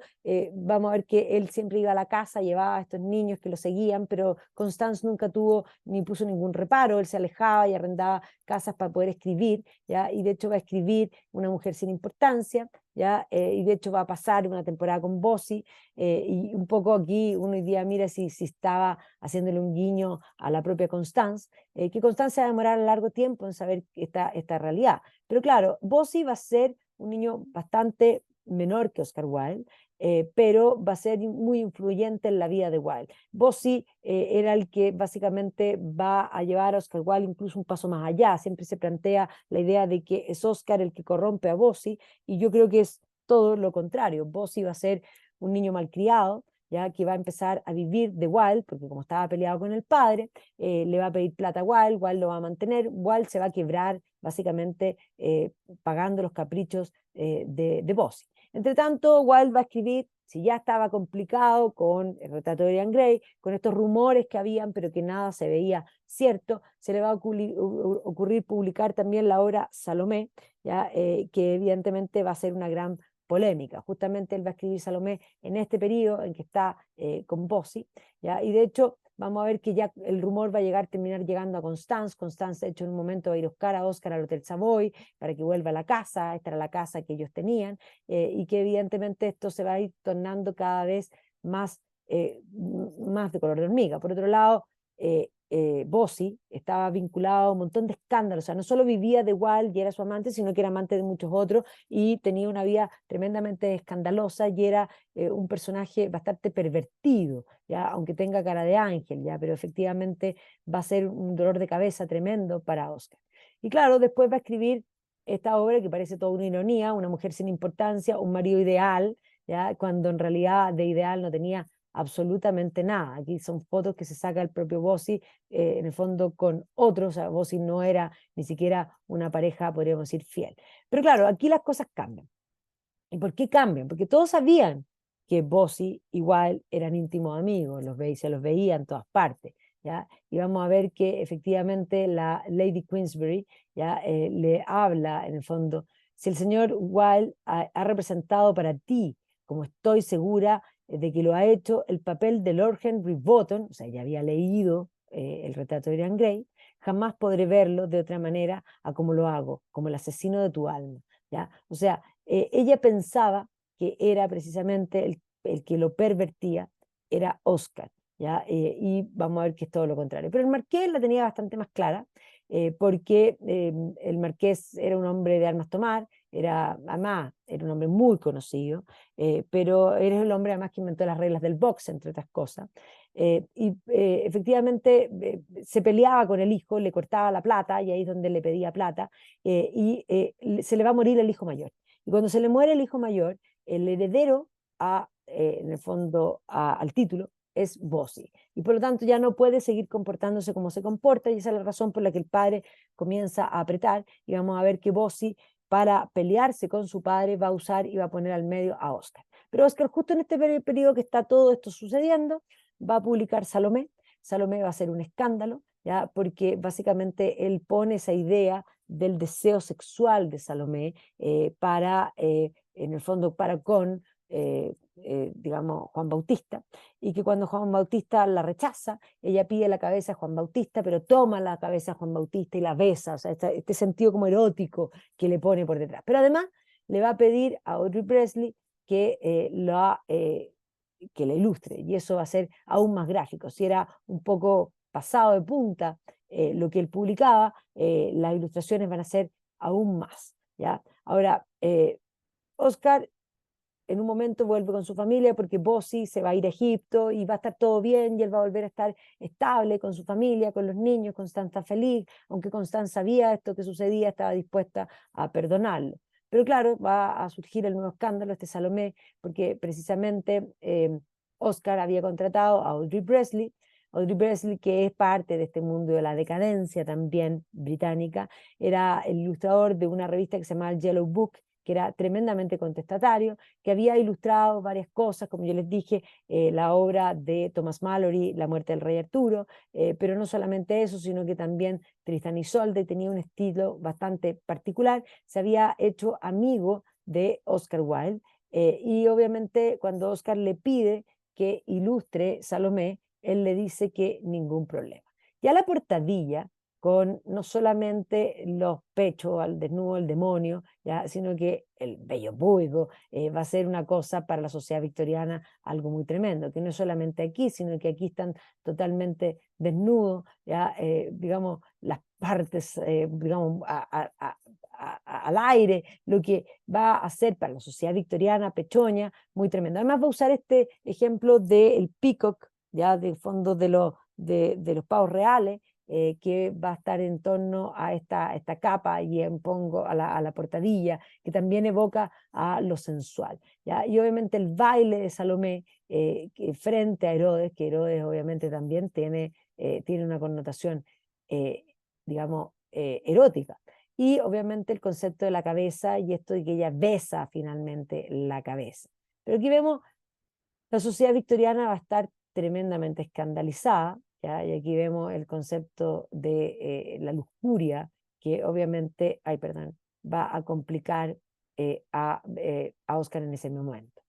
A: vamos a ver que él siempre iba a la casa, llevaba a estos niños que lo seguían, pero Constance nunca tuvo ni puso ningún reparo. Él se alejaba y arrendaba casas para poder escribir, ¿ya? Y de hecho va a escribir Una mujer sin importancia, ¿ya? Y de hecho va a pasar una temporada con Bossy, y un poco aquí uno hoy día mira si estaba haciéndole un guiño a la propia Constance, que Constance va a demorar largo tiempo en saber esta realidad. Pero claro, Bossy va a ser un niño bastante menor que Oscar Wilde, pero va a ser muy influyente en la vida de Wilde. Bossy era el que básicamente va a llevar a Oscar Wilde incluso un paso más allá. Siempre se plantea la idea de que es Oscar el que corrompe a Bossy, y yo creo que es todo lo contrario. Bossy va a ser un niño malcriado, ya que va a empezar a vivir de Wilde, porque como estaba peleado con el padre, le va a pedir plata a Wilde, Wilde lo va a mantener, Wilde se va a quebrar básicamente pagando los caprichos de Bossy. Entre tanto, Wilde va a escribir, si ya estaba complicado con el retrato de Dorian Gray, con estos rumores que habían, pero que nada se veía cierto, se le va a ocurrir publicar también la obra Salomé, ¿ya? Que evidentemente va a ser una gran polémica. Justamente él va a escribir Salomé en este periodo en que está con Bossy, ¿ya? Y de hecho vamos a ver que ya el rumor va a terminar llegando a Constance. Constance, de hecho, en un momento va a ir a Oscar al Hotel Savoy para que vuelva a la casa. Esta era la casa que ellos tenían, y que evidentemente esto se va a ir tornando cada vez más, más de color de hormiga. Por otro lado, Bossy estaba vinculado a un montón de escándalos. O sea, no solo vivía de Wilde y era su amante, sino que era amante de muchos otros y tenía una vida tremendamente escandalosa y era un personaje bastante pervertido, ¿ya? Aunque tenga cara de ángel, ¿ya? Pero efectivamente va a ser un dolor de cabeza tremendo para Oscar. Y claro, después va a escribir esta obra que parece toda una ironía, Una mujer sin importancia, un marido ideal, ¿ya? Cuando en realidad de ideal no tenía absolutamente nada. Aquí son fotos que se saca el propio Bossy, en el fondo con otros. O sea, Bossy no era ni siquiera una pareja, podríamos decir, fiel. Pero claro, aquí las cosas cambian. ¿Y por qué cambian? Porque todos sabían que Bossy y Wilde eran íntimos amigos, se los veía en todas partes, ¿ya? Y vamos a ver que efectivamente la Lady Queensberry, ¿ya? Le habla, en el fondo, si el señor Wilde ha representado para ti, como estoy segura de que lo ha hecho, el papel de Lord Henry Wotton, o sea, ya había leído el retrato de Dorian Gray, jamás podré verlo de otra manera a como lo hago, como el asesino de tu alma, ¿ya? O sea, ella pensaba que era precisamente el que lo pervertía, era Oscar, ¿ya? Y vamos a ver que es todo lo contrario. Pero el marqués la tenía bastante más clara, porque el marqués era un hombre de armas tomar, además, era un hombre muy conocido, pero era el hombre además que inventó las reglas del box, entre otras cosas. Efectivamente se peleaba con el hijo, le cortaba la plata, y ahí es donde le pedía plata, y se le va a morir el hijo mayor. Y cuando se le muere el hijo mayor, el heredero en el fondo al título es Bossy. Y por lo tanto ya no puede seguir comportándose como se comporta, y esa es la razón por la que el padre comienza a apretar, y vamos a ver que Bossy, para pelearse con su padre, va a usar y va a poner al medio a Oscar. Pero Oscar, justo en este periodo que está todo esto sucediendo, va a publicar Salomé. Salomé va a ser un escándalo, ¿ya? Porque básicamente él pone esa idea del deseo sexual de Salomé en el fondo, para con, digamos, Juan Bautista, y que cuando Juan Bautista la rechaza, ella pide la cabeza a Juan Bautista, pero toma la cabeza a Juan Bautista y la besa, o sea, este sentido como erótico que le pone por detrás. Pero además le va a pedir a Audrey Presley que que la ilustre, y eso va a ser aún más gráfico. Si era un poco pasado de punta lo que él publicaba, las ilustraciones van a ser aún más, ¿ya? Ahora, Oscar en un momento vuelve con su familia porque Bossi se va a ir a Egipto y va a estar todo bien y él va a volver a estar estable con su familia, con los niños. Constanza feliz, aunque Constanza sabía esto que sucedía, estaba dispuesta a perdonarlo. Pero claro, va a surgir el nuevo escándalo, este Salomé, porque precisamente Oscar había contratado a Audrey Presley, que es parte de este mundo de la decadencia también británica, era el ilustrador de una revista que se llamaba el Yellow Book, que era tremendamente contestatario, que había ilustrado varias cosas, como yo les dije, la obra de Thomas Malory, La muerte del rey Arturo, pero no solamente eso, sino que también Tristan y Isolde tenía un estilo bastante particular, se había hecho amigo de Oscar Wilde, y obviamente cuando Oscar le pide que ilustre Salomé, él le dice que ningún problema. Ya la portadilla, con no solamente los pechos al desnudo del demonio, ¿ya? Sino que el bello público va a ser una cosa para la sociedad victoriana algo muy tremendo, que no es solamente aquí, sino que aquí están totalmente desnudos, ¿ya? Digamos, las partes, digamos, al aire, lo que va a hacer para la sociedad victoriana, pechoña, muy tremendo. Además va a usar este ejemplo del peacock, ya del fondo de los pavos reales, que va a estar en torno a esta capa y pongo a la portadilla, que también evoca a lo sensual, ¿ya? Y obviamente el baile de Salomé frente a Herodes, que Herodes obviamente también tiene una connotación, eh, digamos, erótica. Y obviamente el concepto de la cabeza y esto de que ella besa finalmente la cabeza. Pero aquí vemos, la sociedad victoriana va a estar tremendamente escandalizada, ¿ya? Y aquí vemos el concepto de la lujuria, que obviamente, ay, perdón, va a complicar a Oscar en ese momento.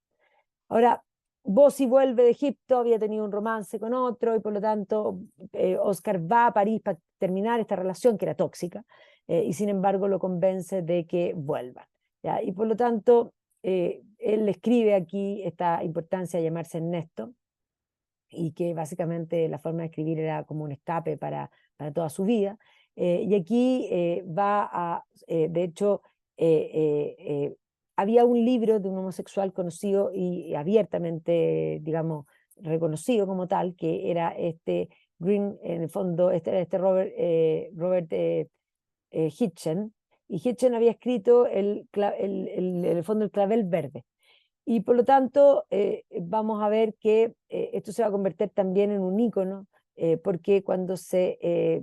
A: Ahora, Bossi vuelve de Egipto, había tenido un romance con otro y por lo tanto Oscar va a París para terminar esta relación que era tóxica, y sin embargo lo convence de que vuelvan, ¿ya? Y por lo tanto él le escribe aquí esta importancia de llamarse Ernesto, y que básicamente la forma de escribir era como un escape para toda su vida. Y aquí de hecho, había un libro de un homosexual conocido y abiertamente, digamos, reconocido como tal, que era este Green, en el fondo, este Robert Hitchen, y Hitchen había escrito en el fondo el clavel verde. Y por lo tanto, vamos a ver que esto se va a convertir también en un ícono, porque cuando se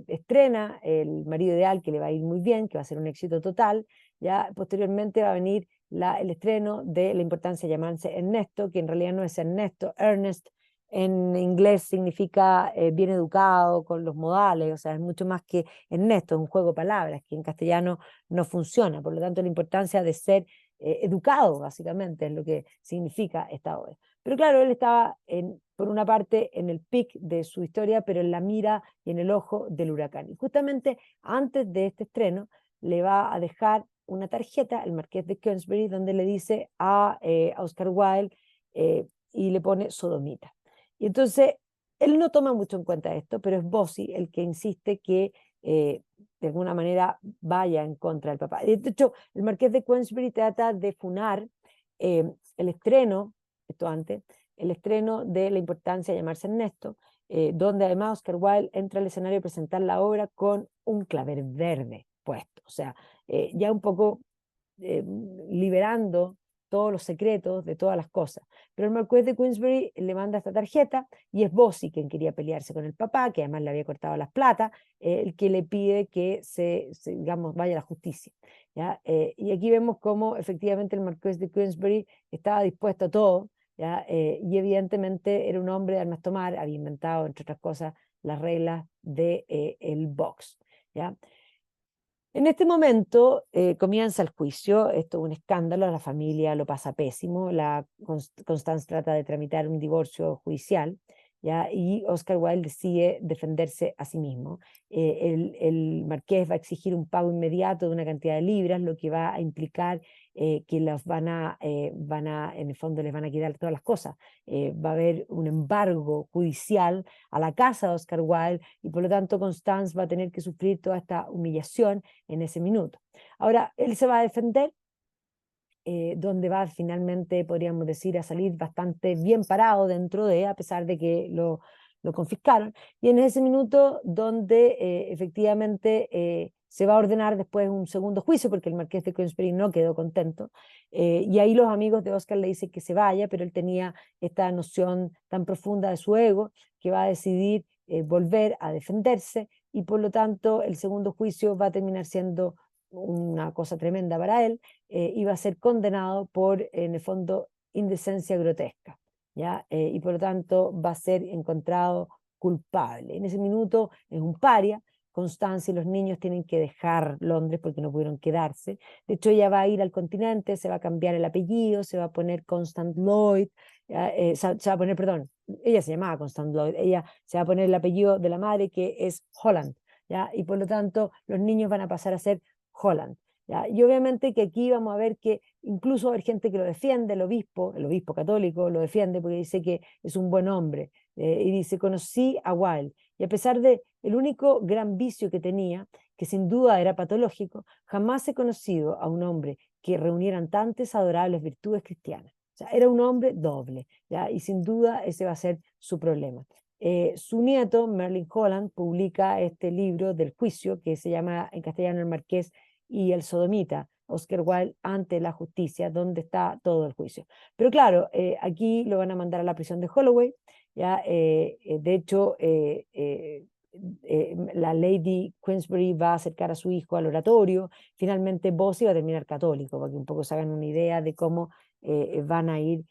A: estrena El marido ideal, que le va a ir muy bien, que va a ser un éxito total, ya posteriormente va a venir el estreno de La importancia de llamarse Ernesto, que en realidad no es Ernesto, Ernest en inglés significa bien educado, con los modales, o sea, es mucho más que Ernesto, es un juego de palabras, que en castellano no funciona. Por lo tanto, la importancia de ser educado, básicamente, es lo que significa esta obra. Pero claro, él estaba, por una parte, en el pic de su historia, pero en la mira y en el ojo del huracán. Y justamente antes de este estreno, le va a dejar una tarjeta, el marqués de Queensberry, donde le dice a Oscar Wilde y le pone sodomita. Y entonces, él no toma mucho en cuenta esto, pero es Bossi el que insiste que de alguna manera vaya en contra del papá. De hecho, el marqués de Queensberry trata de funar el estreno, esto antes, el estreno de La importancia de llamarse Ernesto, donde además Oscar Wilde entra al escenario a presentar la obra con un clavel verde puesto, o sea, ya un poco liberando todos los secretos de todas las cosas. Pero el marqués de Queensberry le manda esta tarjeta y es Bossi quien quería pelearse con el papá, que además le había cortado las plata, el que le pide que digamos, vaya a la justicia, ¿ya? Y aquí vemos cómo efectivamente el marqués de Queensberry estaba dispuesto a todo, ¿ya? Y evidentemente era un hombre de armas tomar, había inventado, entre otras cosas, las reglas de, el box, ¿ya? En este momento comienza el juicio, esto es un escándalo, la familia lo pasa pésimo, Constance trata de tramitar un divorcio judicial, ¿ya? Y Oscar Wilde decide defenderse a sí mismo. El marqués va a exigir un pago inmediato de una cantidad de libras, lo que va a implicar que en el fondo les van a quitar todas las cosas. Va a haber un embargo judicial a la casa de Oscar Wilde y por lo tanto Constance va a tener que sufrir toda esta humillación en ese minuto. Ahora, él se va a defender, donde va finalmente, podríamos decir, a salir bastante bien parado dentro de, a pesar de que lo confiscaron. Y en ese minuto donde efectivamente se va a ordenar después un segundo juicio, porque el marqués de Queensberry no quedó contento. Y ahí los amigos de Oscar le dicen que se vaya, pero él tenía esta noción tan profunda de su ego que va a decidir volver a defenderse y por lo tanto el segundo juicio va a terminar siendo una cosa tremenda para él. Iba a ser condenado por, en el fondo, indecencia grotesca, ¿ya? Y por lo tanto va a ser encontrado culpable. En ese minuto es un paria. Constancia y los niños tienen que dejar Londres porque no pudieron quedarse. De hecho, ella va a ir al continente, se va a cambiar el apellido, se va a poner Constant Lloyd, se va a poner, perdón, ella se llamaba Constant Lloyd, ella se va a poner el apellido de la madre que es Holland, ¿ya? Y por lo tanto los niños van a pasar a ser Holland. ¿Ya? Y obviamente que aquí vamos a ver que incluso hay gente que lo defiende, el obispo católico lo defiende porque dice que es un buen hombre, y dice, conocí a Wilde, y a pesar de el único gran vicio que tenía, que sin duda era patológico, jamás he conocido a un hombre que reunieran tantas adorables virtudes cristianas. O sea, era un hombre doble, ¿ya? Y sin duda ese va a ser su problema. Su nieto, Merlin Holland, publica este libro del juicio que se llama en castellano El Marqués y el Sodomita, Oscar Wilde ante la justicia, donde está todo el juicio. Pero claro, aquí lo van a mandar a la prisión de Holloway, ¿ya? De hecho, la Lady Queensberry va a acercar a su hijo al oratorio, finalmente Bossy va a terminar católico, para que un poco se hagan una idea de cómo van a ir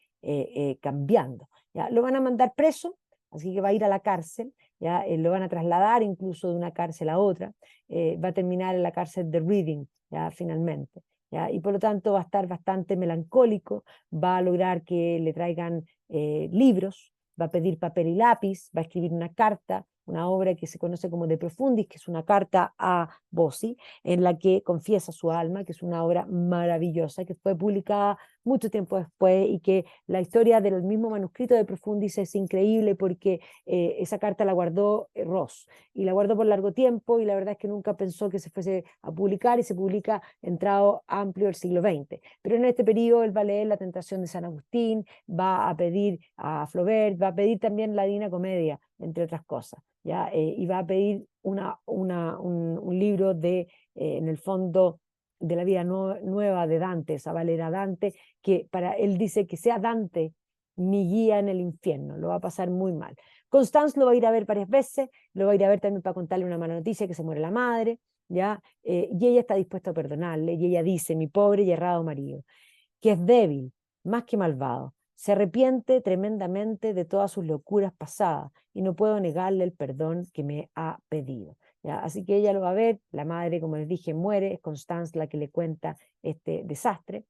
A: cambiando. ¿Ya? Lo van a mandar preso, así que va a ir a la cárcel, ¿ya? Lo van a trasladar incluso de una cárcel a otra, va a terminar en la cárcel de Reading, ¿ya? Finalmente. ¿Ya? Y por lo tanto va a estar bastante melancólico, va a lograr que le traigan libros, va a pedir papel y lápiz, va a escribir una carta, una obra que se conoce como De Profundis, que es una carta a Bossi, en la que confiesa su alma, que es una obra maravillosa, que fue publicada mucho tiempo después y que la historia del mismo manuscrito de Profundis es increíble porque esa carta la guardó Ross y la guardó por largo tiempo y la verdad es que nunca pensó que se fuese a publicar y se publica entrado amplio el siglo XX. Pero en este periodo él va a leer La Tentación de San Agustín, va a pedir a Flaubert, va a pedir también la Divina Comedia, entre otras cosas, ¿ya? Y va a pedir un libro de, en el fondo, de la vida nueva de Dante, esa Valera Dante, que para él dice que sea Dante mi guía en el infierno, lo va a pasar muy mal. Constance lo va a ir a ver varias veces, lo va a ir a ver también para contarle una mala noticia, que se muere la madre, ¿ya? Y ella está dispuesta a perdonarle, y ella dice, mi pobre y errado marido, que es débil, más que malvado, se arrepiente tremendamente de todas sus locuras pasadas y no puedo negarle el perdón que me ha pedido. ¿Ya? Así que ella lo va a ver, la madre, como les dije, muere, es Constance la que le cuenta este desastre,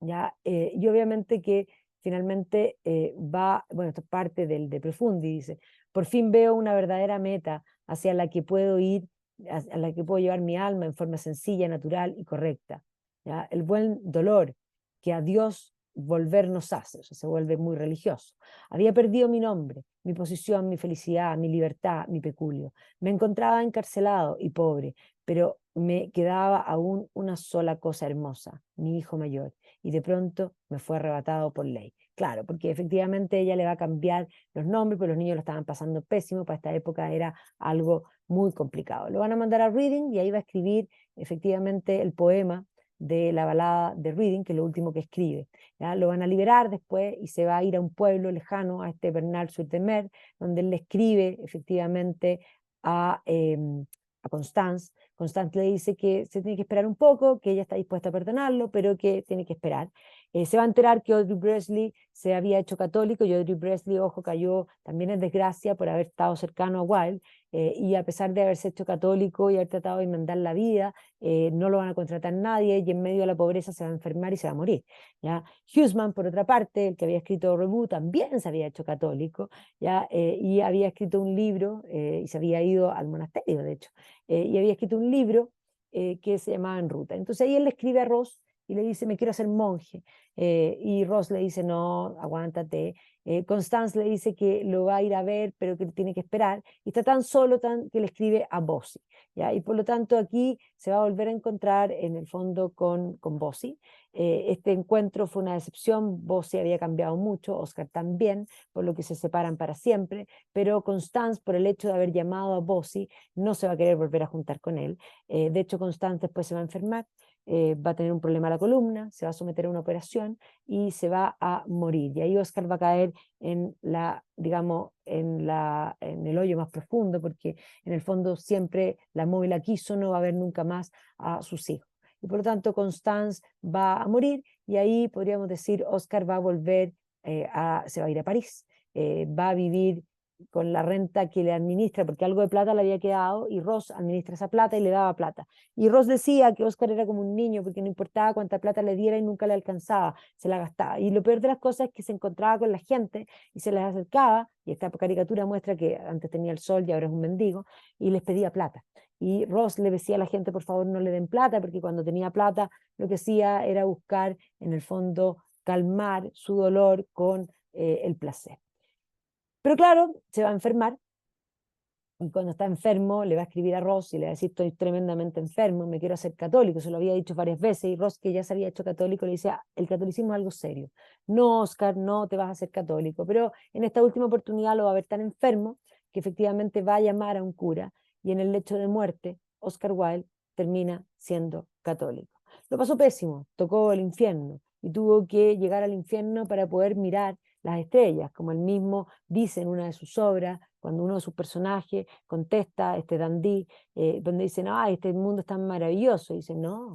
A: ¿ya? Y obviamente que finalmente bueno, esto es parte del de Profundi, dice, por fin veo una verdadera meta hacia la que puedo ir, a la que puedo llevar mi alma en forma sencilla, natural y correcta, ¿ya? El buen dolor que a Dios volver nos hace, o sea, se vuelve muy religioso. Había perdido mi nombre, mi posición, mi felicidad, mi libertad, mi peculio. Me encontraba encarcelado y pobre, pero me quedaba aún una sola cosa hermosa, mi hijo mayor y de pronto me fue arrebatado por ley. Claro, porque efectivamente ella le va a cambiar los nombres, pero los niños lo estaban pasando pésimo, para esta época era algo muy complicado. Lo van a mandar a Reading y ahí va a escribir efectivamente el poema de la balada de Reading, que es lo último que escribe. ¿Ya? Lo van a liberar después y se va a ir a un pueblo lejano, a este Bernard-sur-Mer, donde él le escribe efectivamente a Constance. Constance le dice que se tiene que esperar un poco, que ella está dispuesta a perdonarlo, pero que tiene que esperar. Se va a enterar que Audrey Bresley se había hecho católico, y Audrey Bresley, ojo, cayó también en desgracia por haber estado cercano a Wilde, y a pesar de haberse hecho católico y haber tratado de enmendar la vida, no lo van a contratar nadie, y en medio de la pobreza se va a enfermar y se va a morir, ¿ya? Huseman, por otra parte, el que había escrito Reboot, también se había hecho católico, ¿ya? Y había escrito un libro, y se había ido al monasterio, de hecho, y había escrito un libro que se llamaba En Ruta. Entonces ahí él le escribe a Ross y le dice, me quiero hacer monje. Y Ross le dice, no, aguántate. Constance le dice que lo va a ir a ver, pero que tiene que esperar. Y está tan solo que le escribe a Bossy, ¿ya? Y por lo tanto aquí se va a volver a encontrar en el fondo con Bossy. Este encuentro fue una decepción. Bossy había cambiado mucho, Oscar también, por lo que se separan para siempre. Pero Constance, por el hecho de haber llamado a Bossy, no se va a querer volver a juntar con él. De hecho, Constance después se va a enfermar. Va a tener un problema a la columna, se va a someter a una operación y se va a morir. Y ahí Oscar va a caer en la, digamos, en el hoyo más profundo, porque en el fondo siempre la móvil la quiso, no va a ver nunca más a sus hijos. Y por lo tanto, Constance va a morir, y ahí podríamos decir, Oscar va a volver, se va a ir a París, va a vivir con la renta que le administra, porque algo de plata le había quedado, y Ross administra esa plata y le daba plata. Y Ross decía que Oscar era como un niño, porque no importaba cuánta plata le diera y nunca le alcanzaba, se la gastaba. Y lo peor de las cosas es que se encontraba con la gente y se les acercaba, y esta caricatura muestra que antes tenía el sol y ahora es un mendigo, y les pedía plata. Y Ross le decía a la gente, por favor, no le den plata, porque cuando tenía plata lo que hacía era buscar, en el fondo, calmar su dolor con el placer. Pero claro, se va a enfermar, y cuando está enfermo le va a escribir a Ross y le va a decir, estoy tremendamente enfermo, me quiero hacer católico. Se lo había dicho varias veces, y Ross, que ya se había hecho católico, le dice, el catolicismo es algo serio. No, Oscar, no te vas a hacer católico. Pero en esta última oportunidad lo va a ver tan enfermo que efectivamente va a llamar a un cura, y en el lecho de muerte Oscar Wilde termina siendo católico. Lo pasó pésimo, tocó el infierno y tuvo que llegar al infierno para poder mirar las estrellas, como él mismo dice en una de sus obras, cuando uno de sus personajes contesta, Dundee, donde dicen, ay, este mundo es tan maravilloso, y dice, no,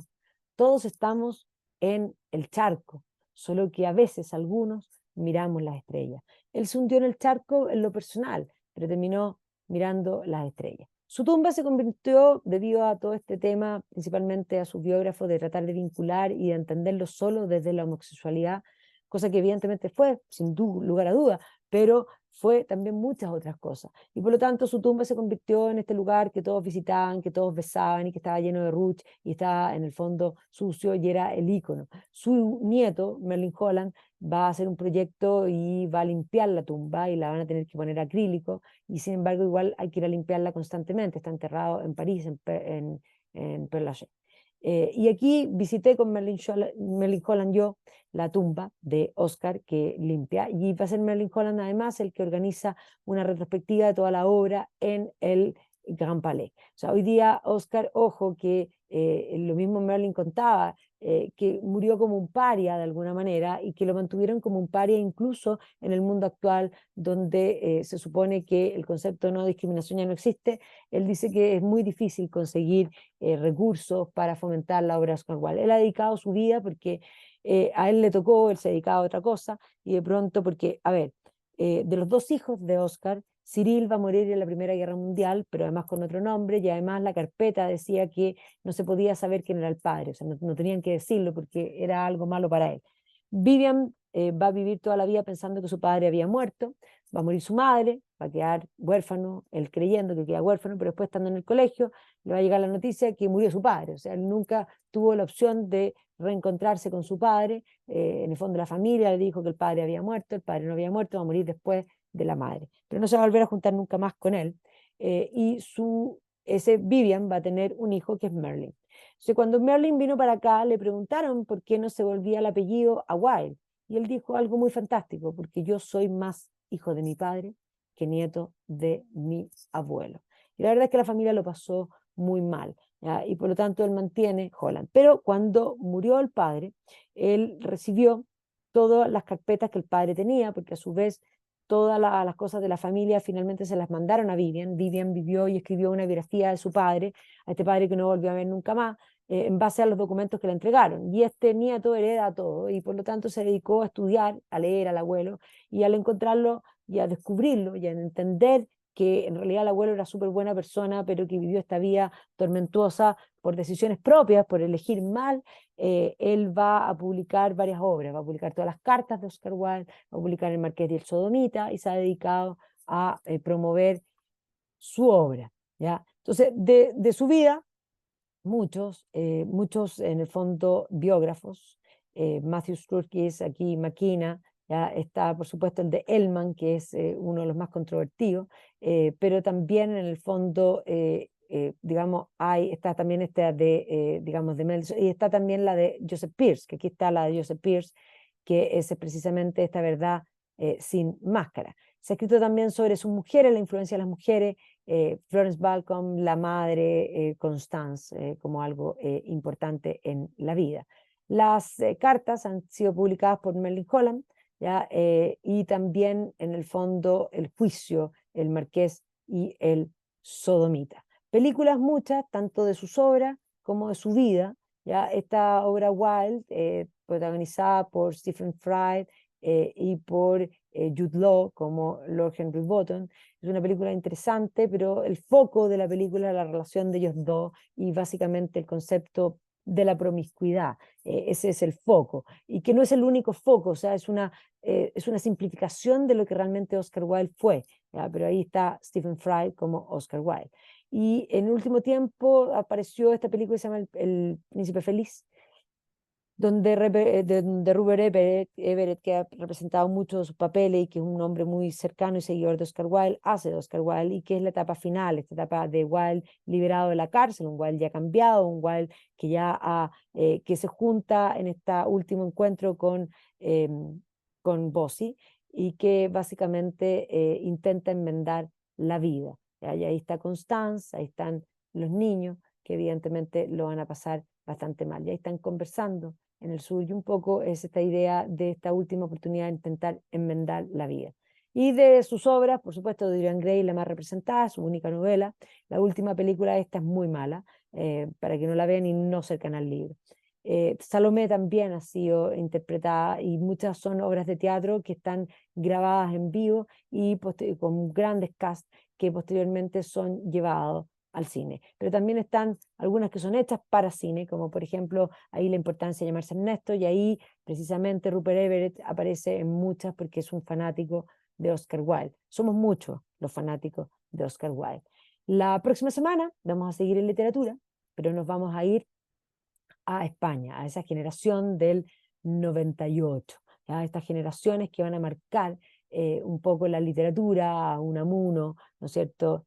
A: todos estamos en el charco, solo que a veces algunos miramos las estrellas. Él se hundió en el charco en lo personal, pero terminó mirando las estrellas. Su tumba se convirtió, debido a todo este tema, principalmente a sus biógrafos, de tratar de vincular y de entenderlo solo desde la homosexualidad, cosa que evidentemente fue, sin lugar a duda, pero fue también muchas otras cosas. Y por lo tanto su tumba se convirtió en este lugar que todos visitaban, que todos besaban, y que estaba lleno de ruch y estaba en el fondo sucio, y era el ícono. Su nieto, Merlin Holland, va a hacer un proyecto y va a limpiar la tumba, y la van a tener que poner acrílico, y sin embargo igual hay que ir a limpiarla constantemente. Está enterrado en París, en Père Lachaise. Y aquí visité con Merlin Holland yo la tumba de Oscar que limpia, y va a ser Merlin Holland además el que organiza una retrospectiva de toda la obra en el Grand Palais. O sea, hoy día Oscar, ojo, que lo mismo Merlin contaba, que murió como un paria de alguna manera, y que lo mantuvieron como un paria incluso en el mundo actual, donde se supone que el concepto de no discriminación ya no existe. Él dice que es muy difícil conseguir recursos para fomentar la obra de Oscar Wilde. Él ha dedicado su vida porque a él le tocó, él se dedicaba a otra cosa, y de pronto, porque, a ver, de los dos hijos de Oscar, Cyril va a morir en la Primera Guerra Mundial, pero además con otro nombre, y además la carpeta decía que no se podía saber quién era el padre, o sea, no tenían que decirlo porque era algo malo para él. Vivian va a vivir toda la vida pensando que su padre había muerto, va a morir su madre, va a quedar huérfano, él creyendo que queda huérfano, pero después, estando en el colegio, le va a llegar la noticia que murió su padre. O sea, él nunca tuvo la opción de reencontrarse con su padre. En el fondo la familia le dijo que el padre había muerto, el padre no había muerto, va a morir después de la madre, pero no se va a volver a juntar nunca más con él. Y ese Vivian va a tener un hijo que es Merlin. Entonces, cuando Merlin vino para acá, le preguntaron por qué no se volvía el apellido a Wilde, y él dijo algo muy fantástico: porque yo soy más hijo de mi padre que nieto de mi abuelo. Y la verdad es que la familia lo pasó muy mal, ¿ya? Y por lo tanto él mantiene Holland. Pero cuando murió el padre, él recibió todas las carpetas que el padre tenía, porque a su vez todas las cosas de la familia finalmente se las mandaron a Vivian. Vivian vivió y escribió una biografía de su padre, a este padre que no volvió a ver nunca más, en base a los documentos que le entregaron. Y este nieto hereda todo y por lo tanto se dedicó a estudiar, a leer al abuelo, y al encontrarlo y a descubrirlo y a entender que en realidad el abuelo era súper buena persona, pero que vivió esta vida tormentuosa por decisiones propias, por elegir mal, él va a publicar varias obras, va a publicar todas las cartas de Oscar Wilde, va a publicar El Marqués y el Sodomita, y se ha dedicado a promover su obra, ¿ya? Entonces, de su vida, muchos en el fondo biógrafos, Matthew Sturgis, aquí Makina, ya está por supuesto el de Ellman, que es uno de los más controvertidos, pero también en el fondo, digamos, está también esta de, digamos, de Mendelssohn, y está también la de Joseph Pearce, que aquí está la de Joseph Pearce, que es precisamente esta verdad sin máscara. Se ha escrito también sobre sus mujeres, la influencia de las mujeres, Florence Balcom, la madre, Constance, como algo importante en la vida. Las cartas han sido publicadas por Merlin Holland, ¿ya? Y también en el fondo el juicio, el Marqués y el Sodomita. Películas muchas, tanto de sus obras como de su vida, ¿ya? Esta obra Wilde, protagonizada por Stephen Fry y por Jude Law como Lord Henry Wotton. Es una película interesante, pero el foco de la película es la relación de ellos dos y básicamente el concepto de la promiscuidad. Ese es el foco, y que no es el único foco, o sea, es una simplificación de lo que realmente Oscar Wilde fue, ¿ya? Pero ahí está Stephen Fry como Oscar Wilde. Y en el último tiempo apareció esta película que se llama El Príncipe Feliz, donde Rupert Everett, que ha representado mucho de sus papeles y que es un hombre muy cercano y seguidor de Oscar Wilde, hace de Oscar Wilde, y que es la etapa final, esta etapa de Wilde liberado de la cárcel, un Wilde ya cambiado, un Wilde que que se junta en este último encuentro con Bossy, y que básicamente intenta enmendar la vida. ¿Ya? Y ahí está Constance, ahí están los niños, que evidentemente lo van a pasar bastante mal. Y ahí están conversando en el sur, y un poco es esta idea de esta última oportunidad de intentar enmendar la vida. Y de sus obras, por supuesto, Dorian Gray, la más representada, su única novela. La última película esta es muy mala, para que no la vean y no cercan al libro. Salomé también ha sido interpretada, y muchas son obras de teatro que están grabadas en vivo y con grandes cast que posteriormente son llevados al cine. Pero también están algunas que son hechas para cine, como por ejemplo ahí La importancia de llamarse Ernesto, y ahí precisamente Rupert Everett aparece en muchas porque es un fanático de Oscar Wilde. Somos muchos los fanáticos de Oscar Wilde. La próxima semana vamos a seguir en literatura, pero nos vamos a ir a España, a esa generación del 98, ¿ya? Estas generaciones que van a marcar un poco la literatura, a Unamuno, ¿no es cierto?